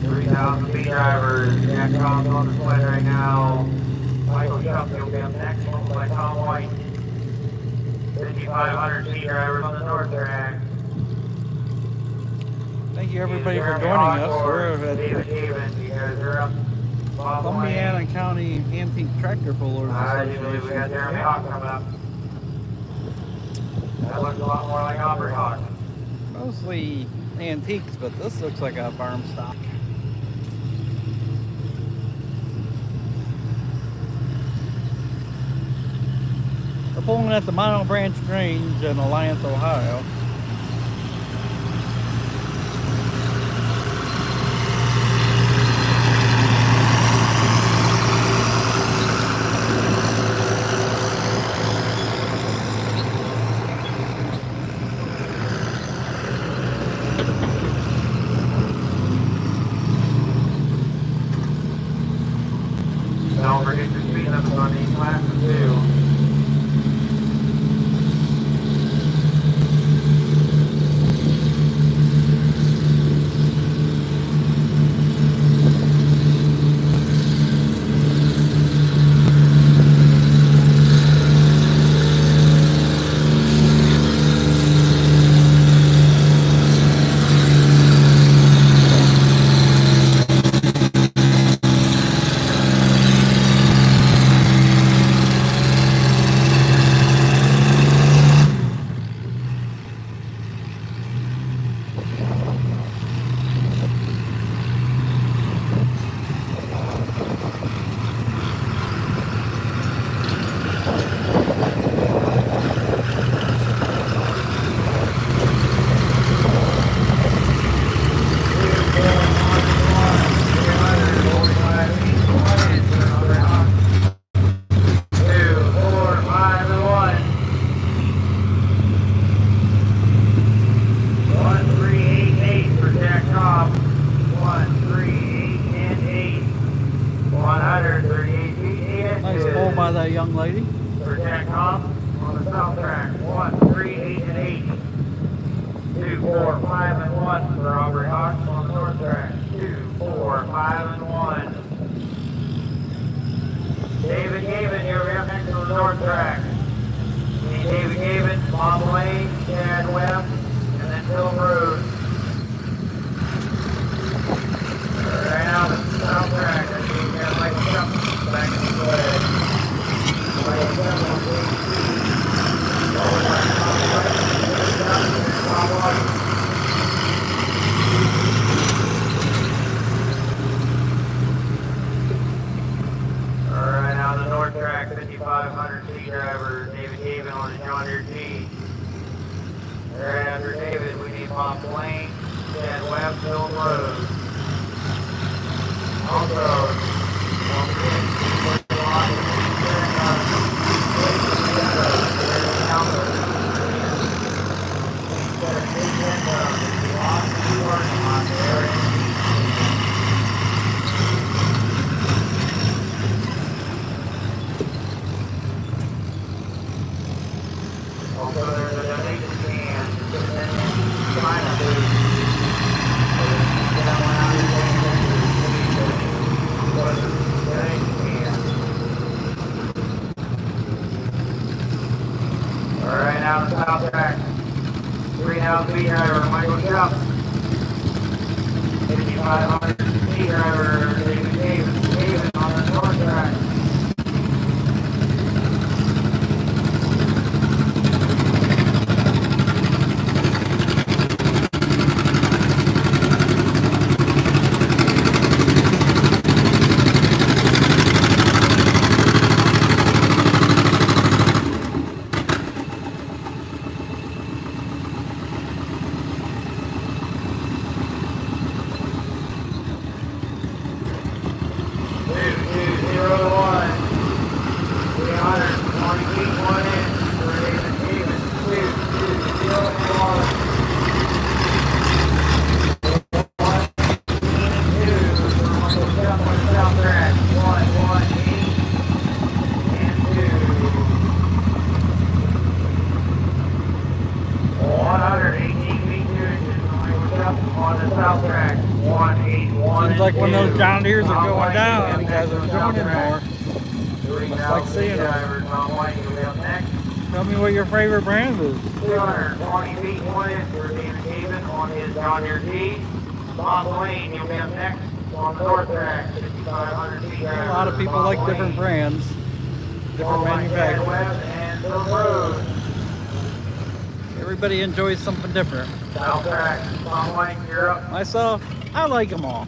S2: 3,000 feet drivers, Jack Cobb's on the sled right now. Michael Shelton will be up next, followed by Tom White. 5,500 feet drivers on the north track.
S1: Thank you everybody for joining us. We're at
S2: David Davis, you guys are up.
S1: Columbiana County Antique Tractor Pullers
S2: We got Jeremy Hawk coming up. That looks a lot more like Aubrey Hawk.
S1: Mostly antiques, but this looks like a farm stock. We're pulling at the Mono Branch Grange in Alliance, Ohio.
S2: Don't forget your speed limits on these classes too. Chad Webb, and then Bill Road. Right now, the south track, I think you got like a jump back in the way. Like a jump on the Alright, now the north track, 5500 C driver, David Haven on the John Deere G. Right after David, we need Bob Blaine, Chad Webb, Bill Road. Also, once again, we're also, there's a donation can to China food. Alright, now the south track. Greenhouse B driver, Michael Schupp. 5500 C driver, David Haven on the north track.
S1: Seems like when those John Deeres are going down, you guys are joining more. Looks like seeing them. Tell me what your favorite brand is.
S2: 220 feet wide for David Haven on his John Deere G. Bob Blaine, you'll be up next on the north track, 5,500 feet.
S1: A lot of people like different brands, different manufacturers.
S2: And Bill Road.
S1: Everybody enjoys something different.
S2: South track, Bob Blaine, you're up.
S1: Myself, I like them all.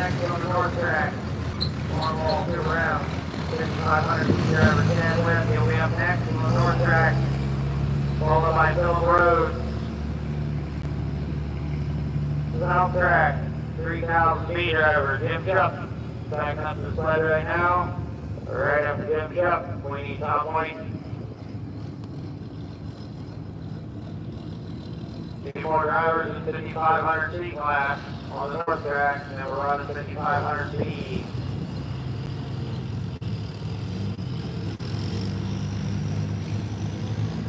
S2: next on the north track. Cornwall to around. 5,500 feet driver Chad Webb, he'll be up next on the north track. Followed by Philip Rhodes. South track, 3,000 feet driver Jim Chuck. Backing up to the sled right now. Right after Jim Chuck, we need top point. Two more drivers in 5,500 C class on the north track, and then we're running 5,500 C.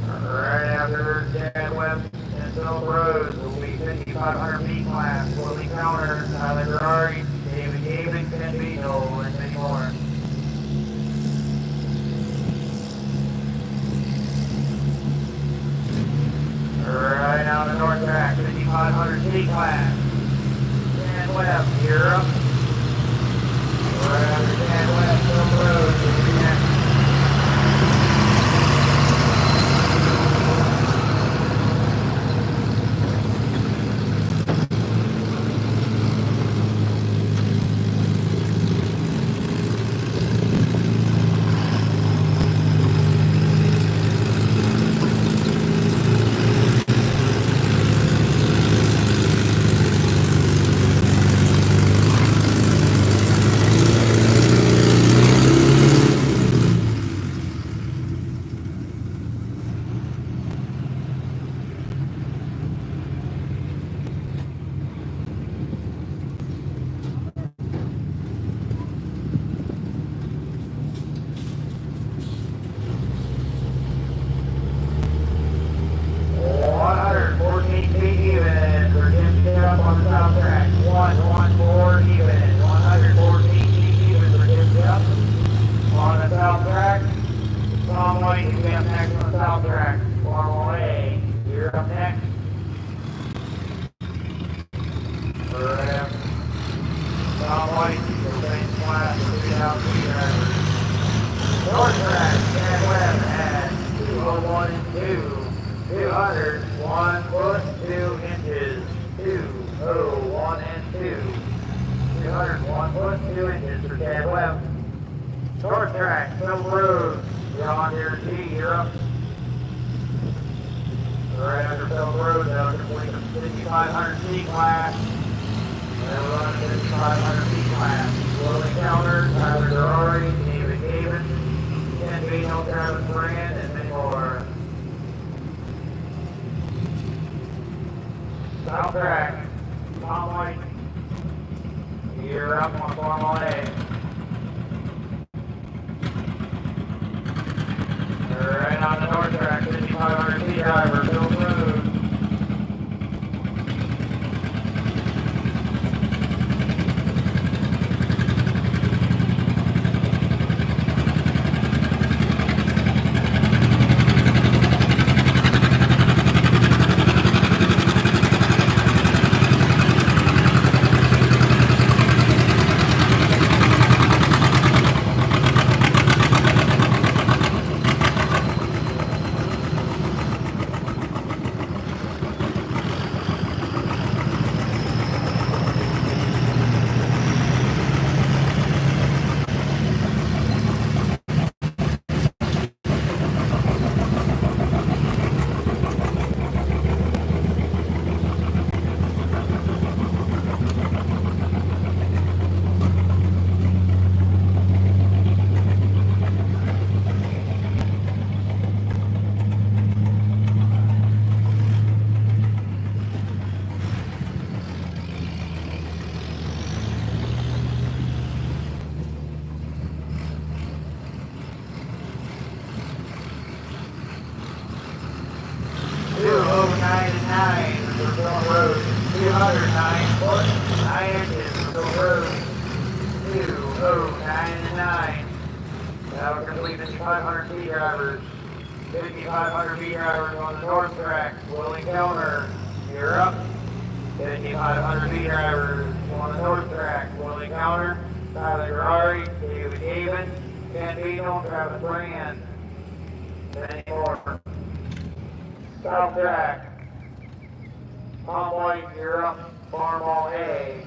S2: Right after Chad Webb and Phil Rose will be 5,500 feet class. Willie Counter, Tyler Ferrari, David Gavin, Ken Beadle, and many more. Right out the north track, 5,500 feet class. Chad Webb, you're up. Right after Chad Webb, Phil Rose will be next. South track, Tom White, you're up on Formula A. Right on the north track, 5,500 feet driver, Bill Rhodes. South track, Tom White, you're up, Farmall A.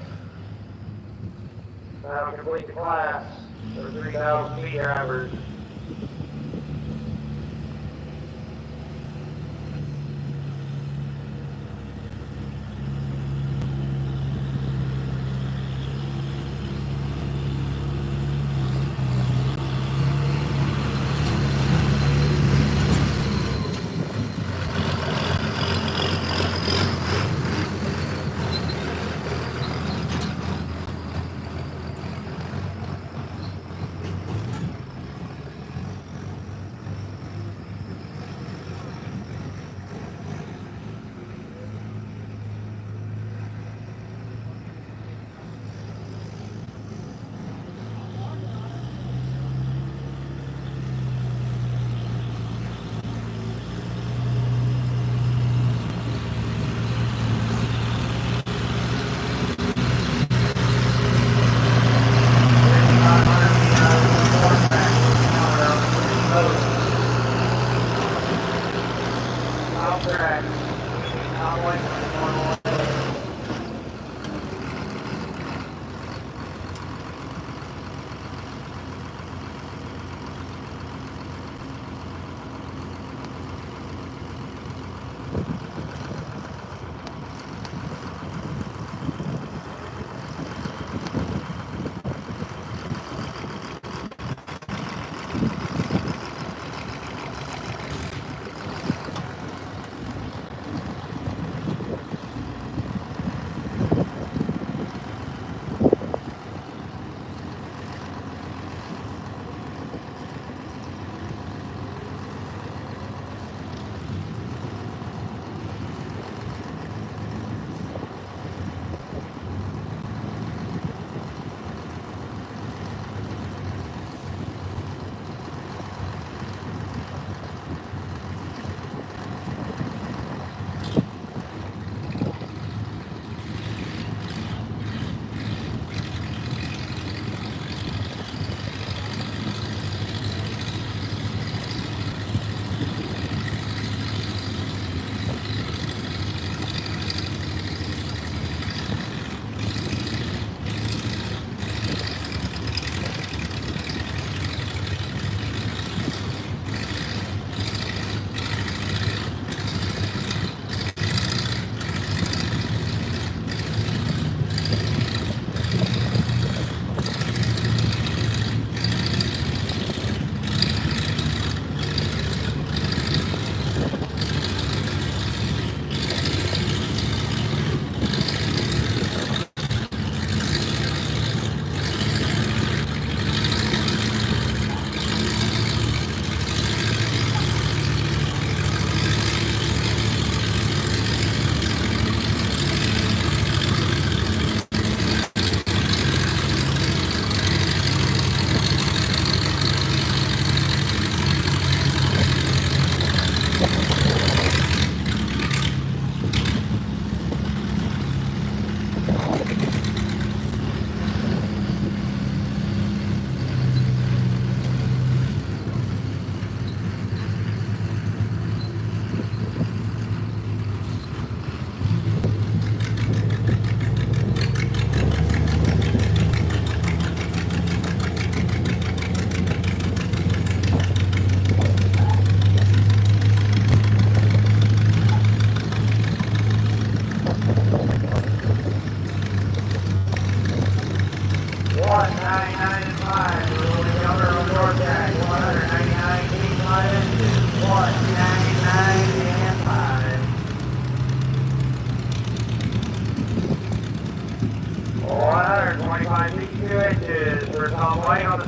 S2: That'll complete the class for 3,000 feet drivers.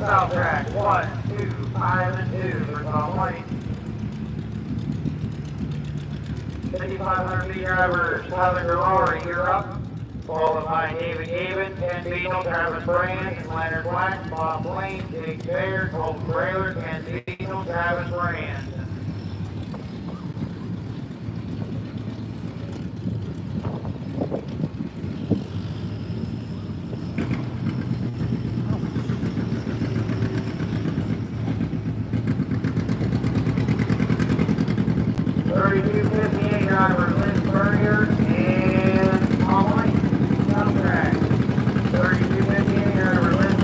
S2: south track. 1, 2, 5, and 2 for Tom White. 5,500 feet driver, Tyler Gravari, you're up. Followed by David Gavin, Ken Beadle, Travis Brand, Leonard Black, Bob Blaine, Jake Baird, Colton Brailer, Ken Beadle, Travis Brand. Driver Lynn Spurrier and Tom White, south track. 3258 driver Lynn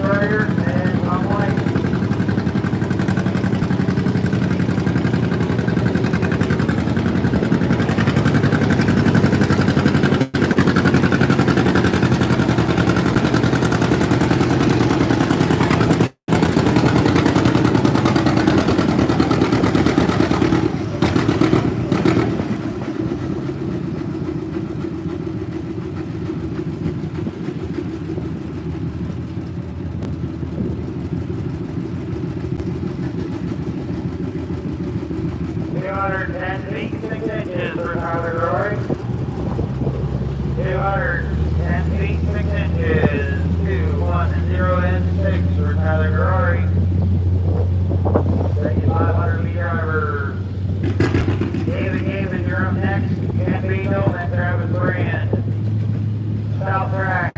S2: south track.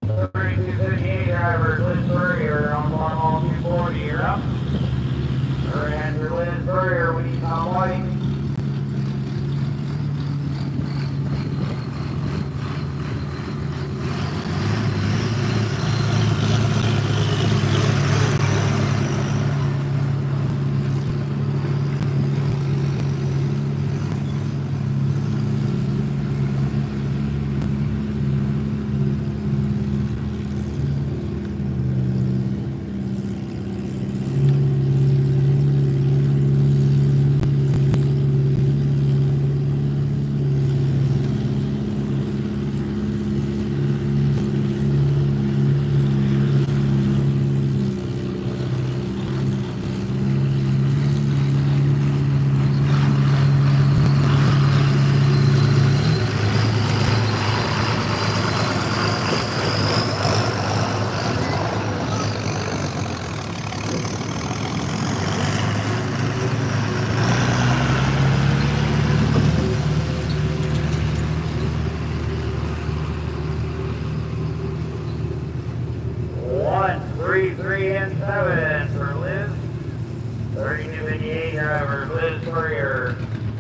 S2: 3258 driver, Liz Spurrier on Cornwall 240, you're up. Andrew Liz Spurrier, we need Tom White. Three and 7 for Liz. 3258 driver, Liz Spurrier.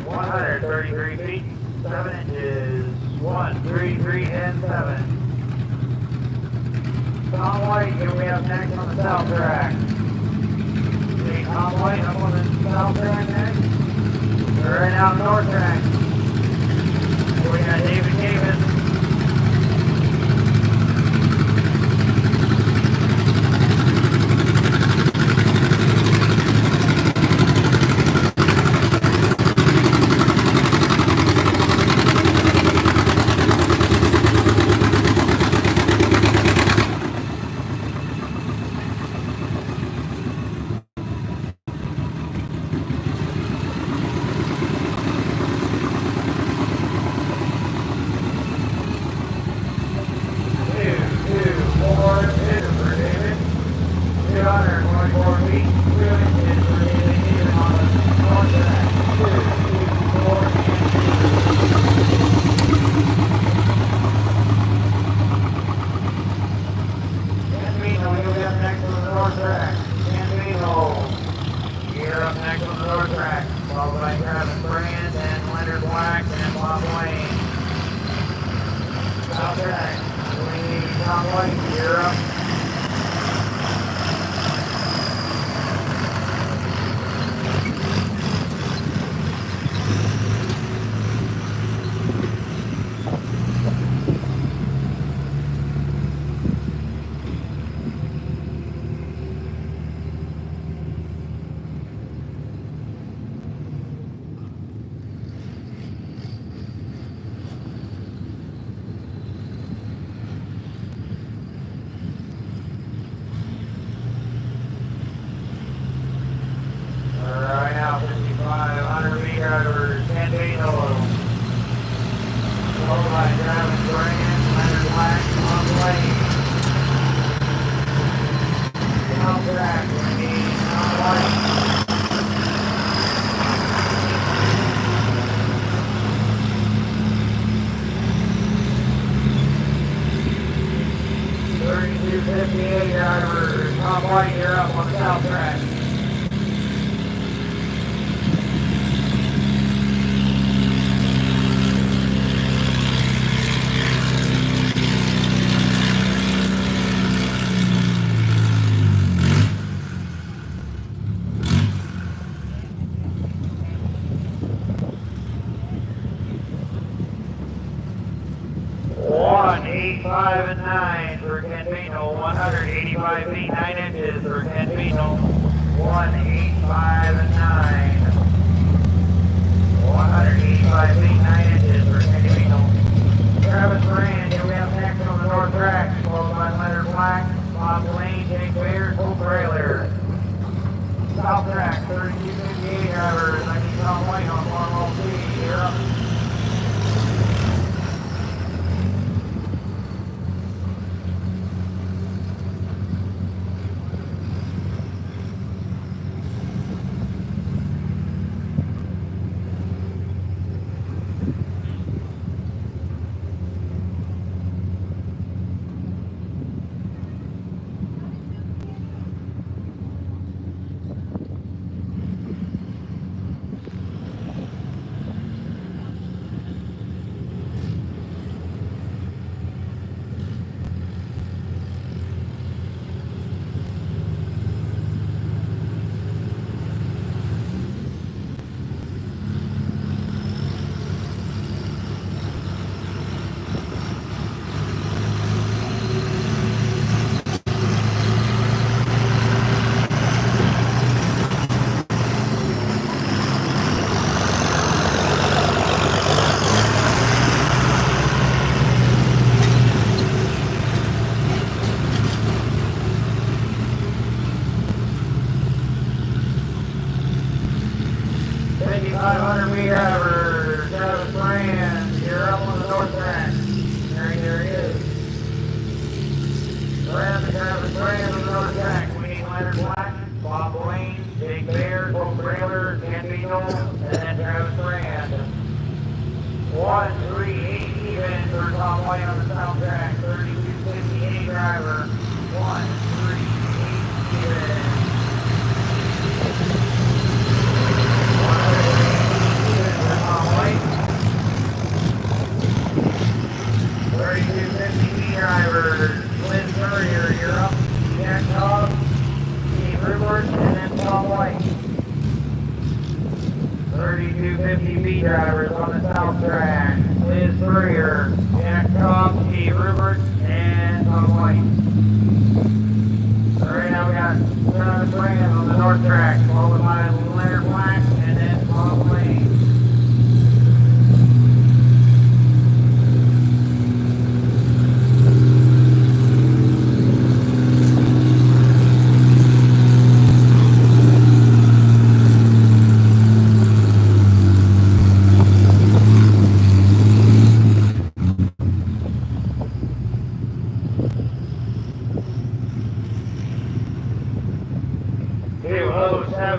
S2: 133 feet, 7 inches. 133 and 7. Tom White, who we have next on the south track. See Tom White up on the south track next. We're right out north track. We got David Davis. driver, Travis Brand, you're up on the north track. There he is. Travis Brand on the north track. We need Leonard Black, Bob Blaine, Big Bear, Cole Trailer, Ken Beagle, and then Travis Brand. 1-3-8 even for Tom White on the south track. 32-58 driver. 1-3-8 even. 3250 drivers, Liz Courier, you're up. Jack Cobb, Steve Rupert, and then Tom White. 3250B drivers on the south track. Liz Courier, Jack Cobb, Steve Rupert, and Tom White. So right now we got Travis Brand on the north track, followed by Leonard Black, and then Tom Blaine.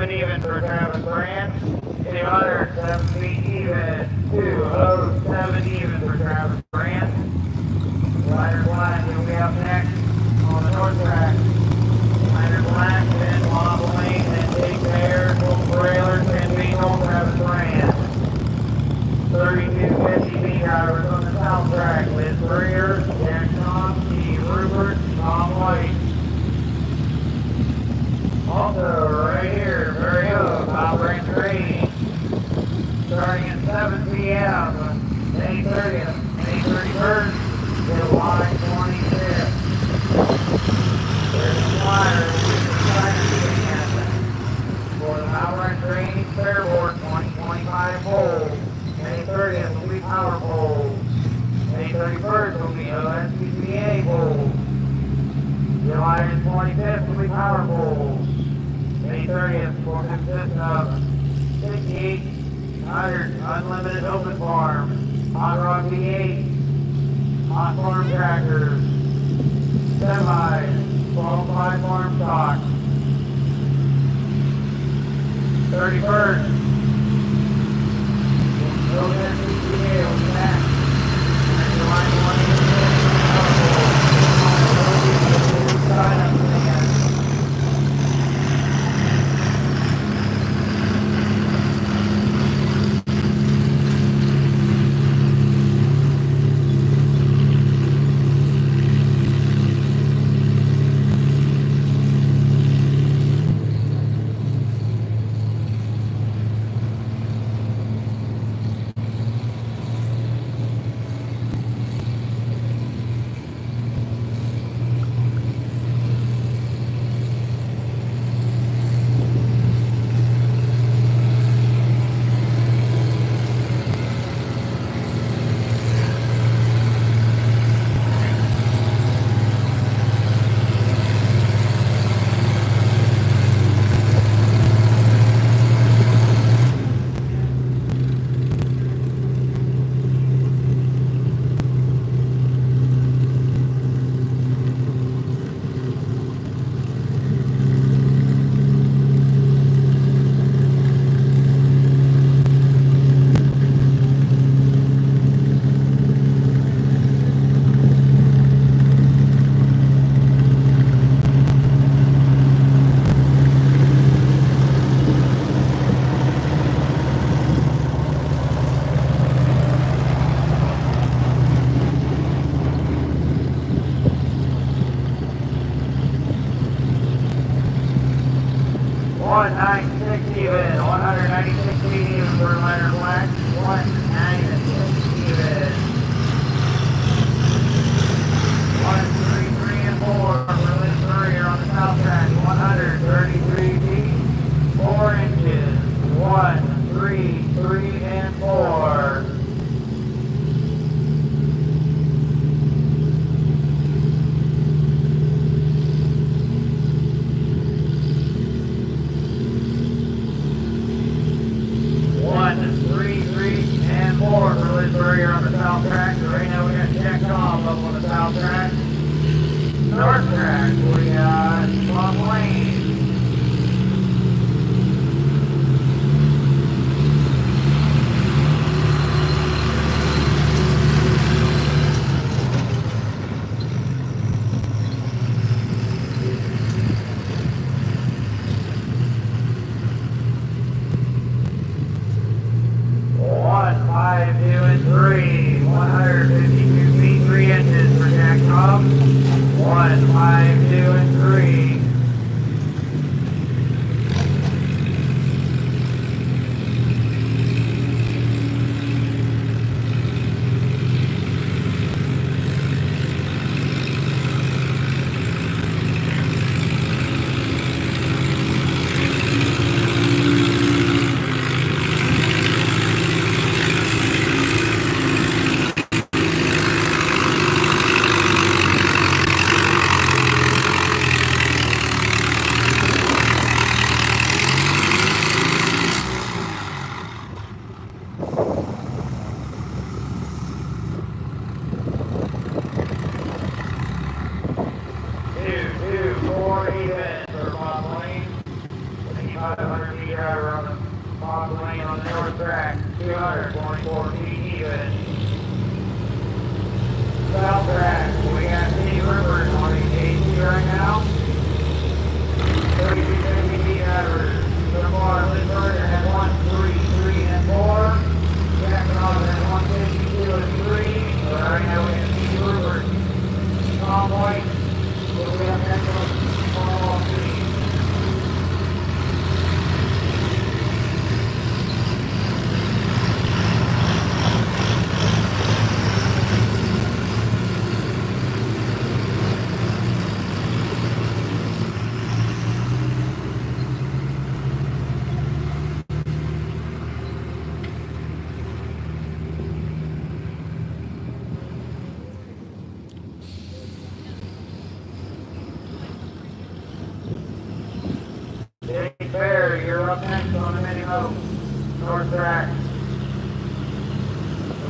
S2: Even for Travis Brand. 207 feet even. 207 even for Travis Brand. Leonard Black will be up next on the north track. Leonard Black, then Bob Blaine, then Big Bear, Cole Trailer, Ken Beagle, Travis Brand. 3250B drivers on the south track. Liz Courier, Jack Cobb, Steve Rupert, Tom White. Also, right here, very good, Kyle Branch Racing, starting at 7 p.m. May 30th, May 31st, July 25th. There's a flyer for the Kyle Branch Racing Fairboard 2025 poll. May 30th will be power polls. May 31st will be OSPCA polls. July 25th will be power polls. May 30th will consist of 6,800 unlimited open farm, hot rod V8, hot farm tractors, semis, qualified farm stock. 31st, OSPCA will be back. And July 25th, sign up for the end. Three. North Track, we got Plum Lane. One, five, two, and three. 152 feet, 3 inches for Jack Cobb. 1, 5, 2, and three. Two, two, four, even for Bob Lane. 500 feet driver on the Bob Lane on the north track. 224 feet even. South track, we got City Rivers on AC right now. 32, 50 feet drivers. Lamar Lindbergh at 1, 3, 3, and 4. Jackson Austin at 152 and 3. But right now we have City Rivers. Tom White. We have excellent follow off speed. City Fair, you're up next on the mini moat. North track.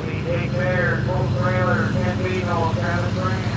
S2: We take Fair, full trailer, 10 feet on Travis Grant.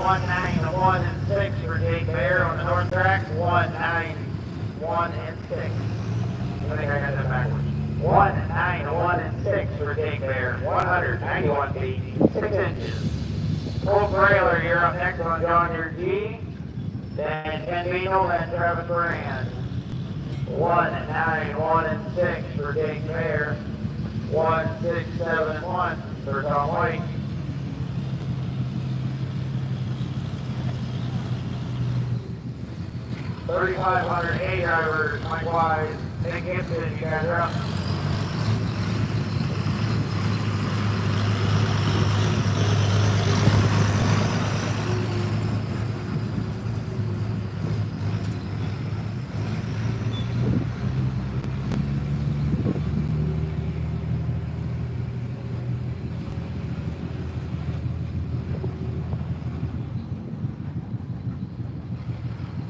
S2: 191 and 6 for Jake Bear on the north track. 191 and 6. I think I got that backwards. 191 and 6 for Jake Bear. 191 feet, 6 inches. Cole Frailer, you're up next on John Deere G. Then Ken Beanel, then Travis Rand. 191 and 6 for Jake Bear. 1671 for Tom White. $3,500 drivers, Mike Wise, Nick Gibson, you guys are up.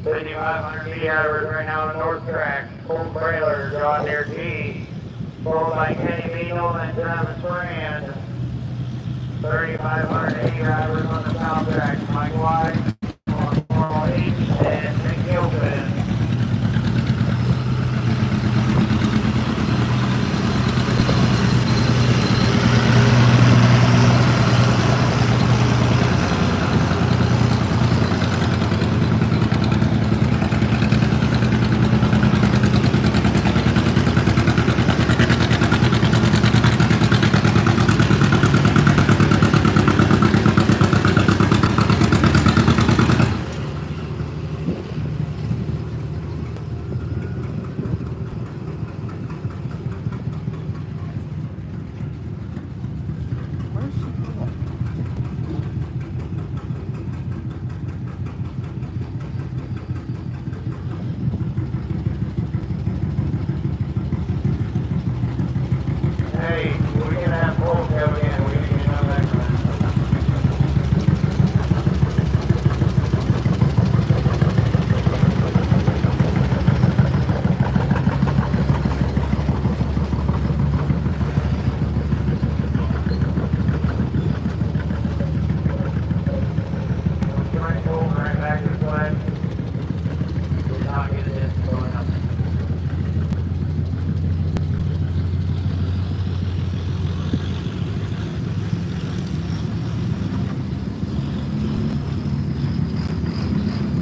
S2: $5,500 drivers right now on the north track. Colt Trailer, John Deere G. Followed by Kenny Beanel and Travis Rand. 3,500 drivers on the south track. Mike White on 408 and Nick Gilpin. Hey, we're gonna have Cole coming in. We're gonna get on that one. Join Cole right back this way. Did not get a distance going up.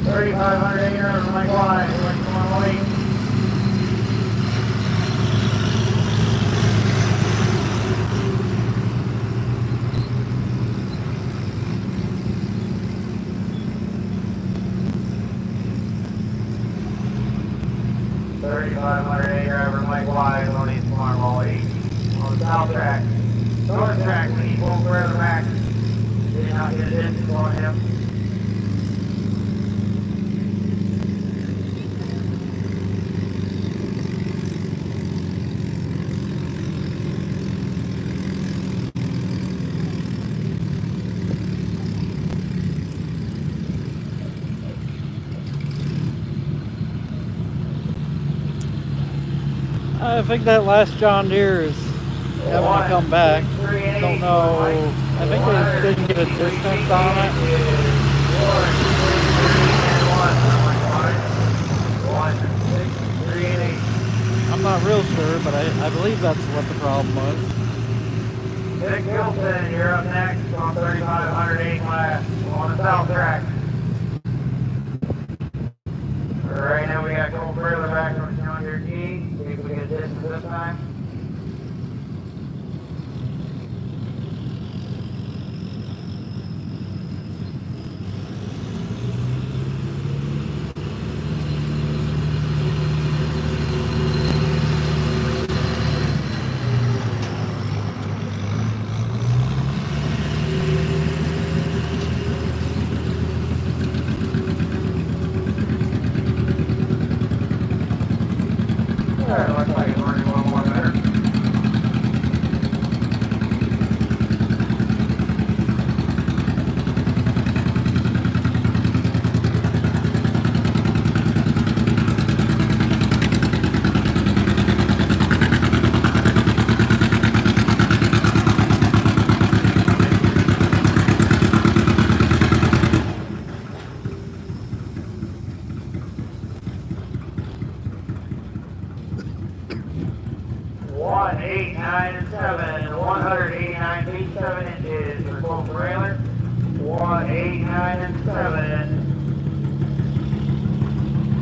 S2: $3,500 for Mike Wise, West 108. $3,500 for Mike Wise on East Farm 08. On the south track. North track, we need full further back. Did not get a distance on him.
S1: I think that last John Deere is having to come back. Don't know. I think they didn't get a distance on it. I'm not real sure, but I believe that's what the problem was.
S2: Nick Gilpin, you're up next on 3,500 class on the south track. Right now we got Cole Trailer back on John Deere G. See if we get a distance this time. and 7.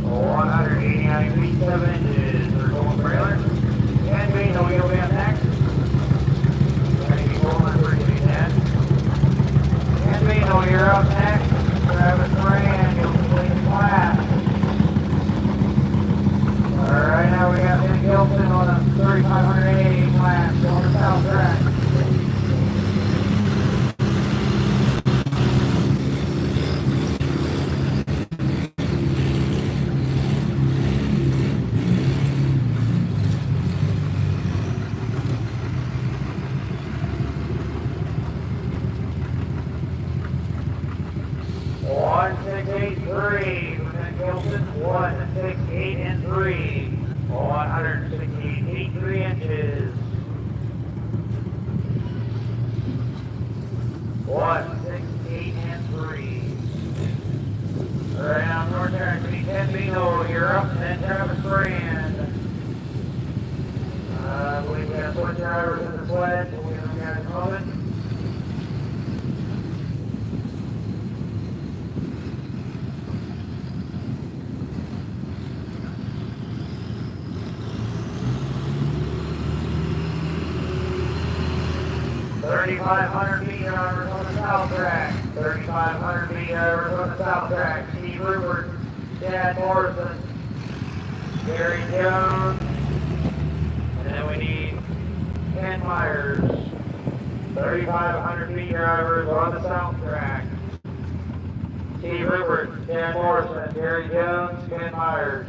S2: 189 feet 7 inches. We're going trailer. And Beano, you'll be up next. Ready to go on for 10. And Beano, you're up next. Travis Moran, you'll complete the class. Alright, now we got Nick Gilson on a 3580 class on the south track. One, 6, 8, 3. Lieutenant Gilson, 1, 6, 8, and 3. 168 feet 3 inches. 1, 6, 8, and 3. Alright, now north track, 10 Beano, you're up, and then Travis Brand. I believe we got switch drivers in the sled, so we don't got it moving. $3,500 feet drivers on the south track. 3,500 feet drivers on the south track. Steve Rupert, Chad Morrison, Gary Jones, and then we need Ken Myers. 3,500 feet drivers on the south track. Steve Rupert, Chad Morrison, Gary Jones, Ken Myers.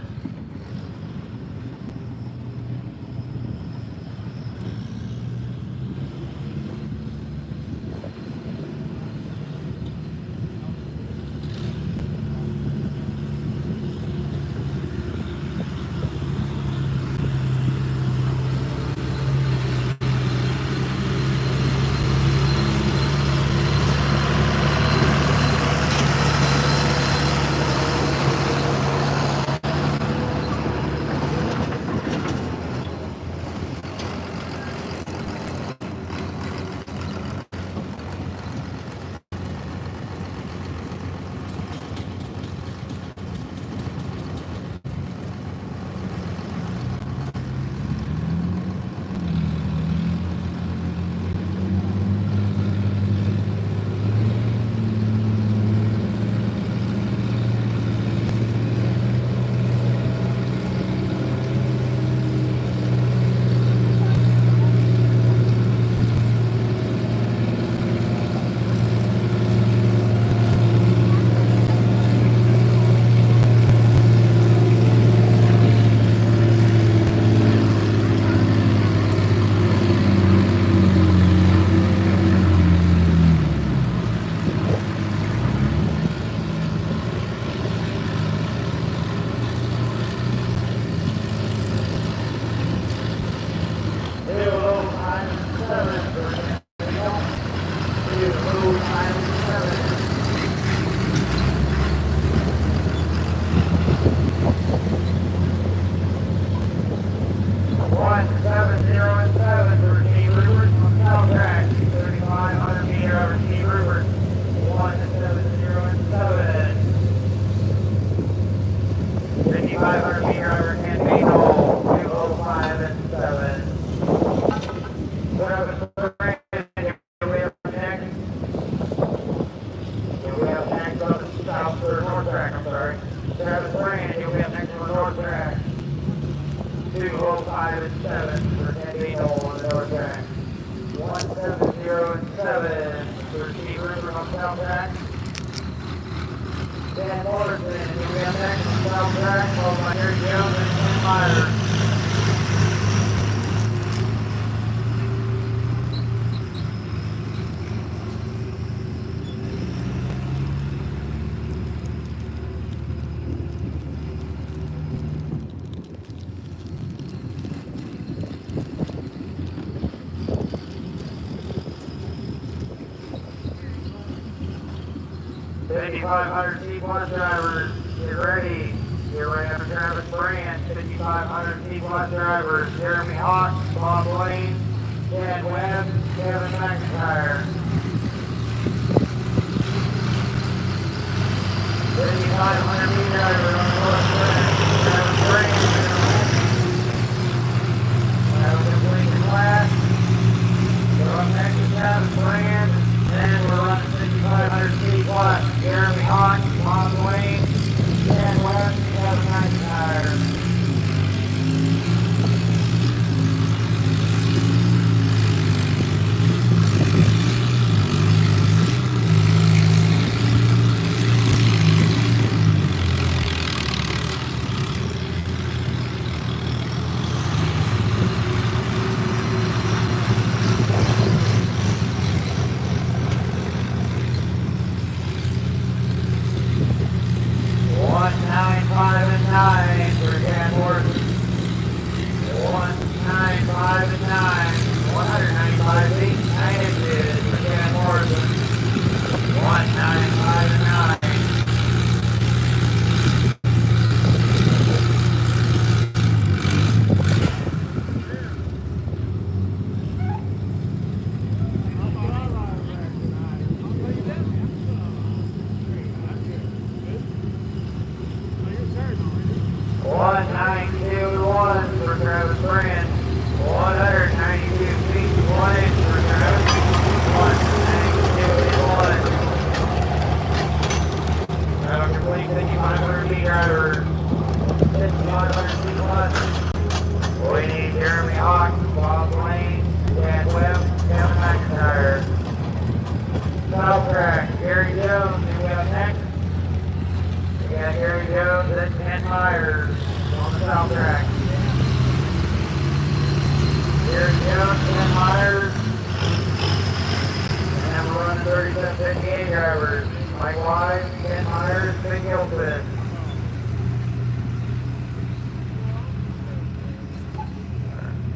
S2: Travis Brand, he'll be up next on the north track. 205 and 7 for Ken Beano on the north track. 170 and 7 for Steve Rupert on the south track. Dan Morrison, he'll be up next on the south track, followed by Gary Jones and Ken Myers. $5,500 T-plus drivers, get ready. Get ready for Travis Brand. $5,500 T-plus drivers, Jeremy Hawk, Bob Lane, Chad Webb, Kevin McIntyre. 500 meter driver on the left track. Travis Brand, that'll complete the class. So up next is Travis Brand. Then we're running 6,500 feet plus. Jeremy Hawk, Bob Wayne, Dan West, Kevin McIntyre.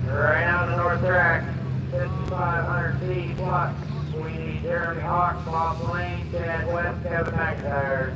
S2: Right out the north track, 5,500 feet plus. We need Jeremy Hawk, Bob Lane, Chad West, Kevin McIntyre.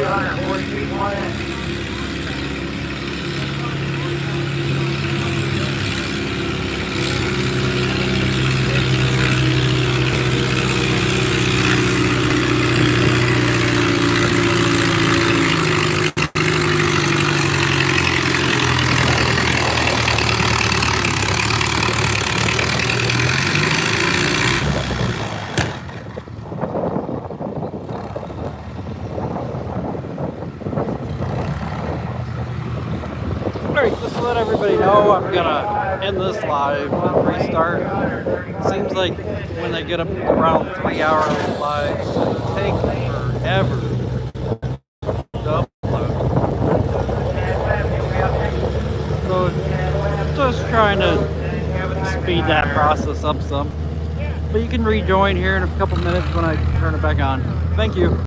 S2: 240 feet, 1 inch.
S1: Alright, just to let everybody know, I'm gonna end this live and restart. Seems like when they get up around 3-hour lives, it takes forever to upload. So just trying to speed that process up some. But you can rejoin here in a couple minutes when I turn it back on. Thank you.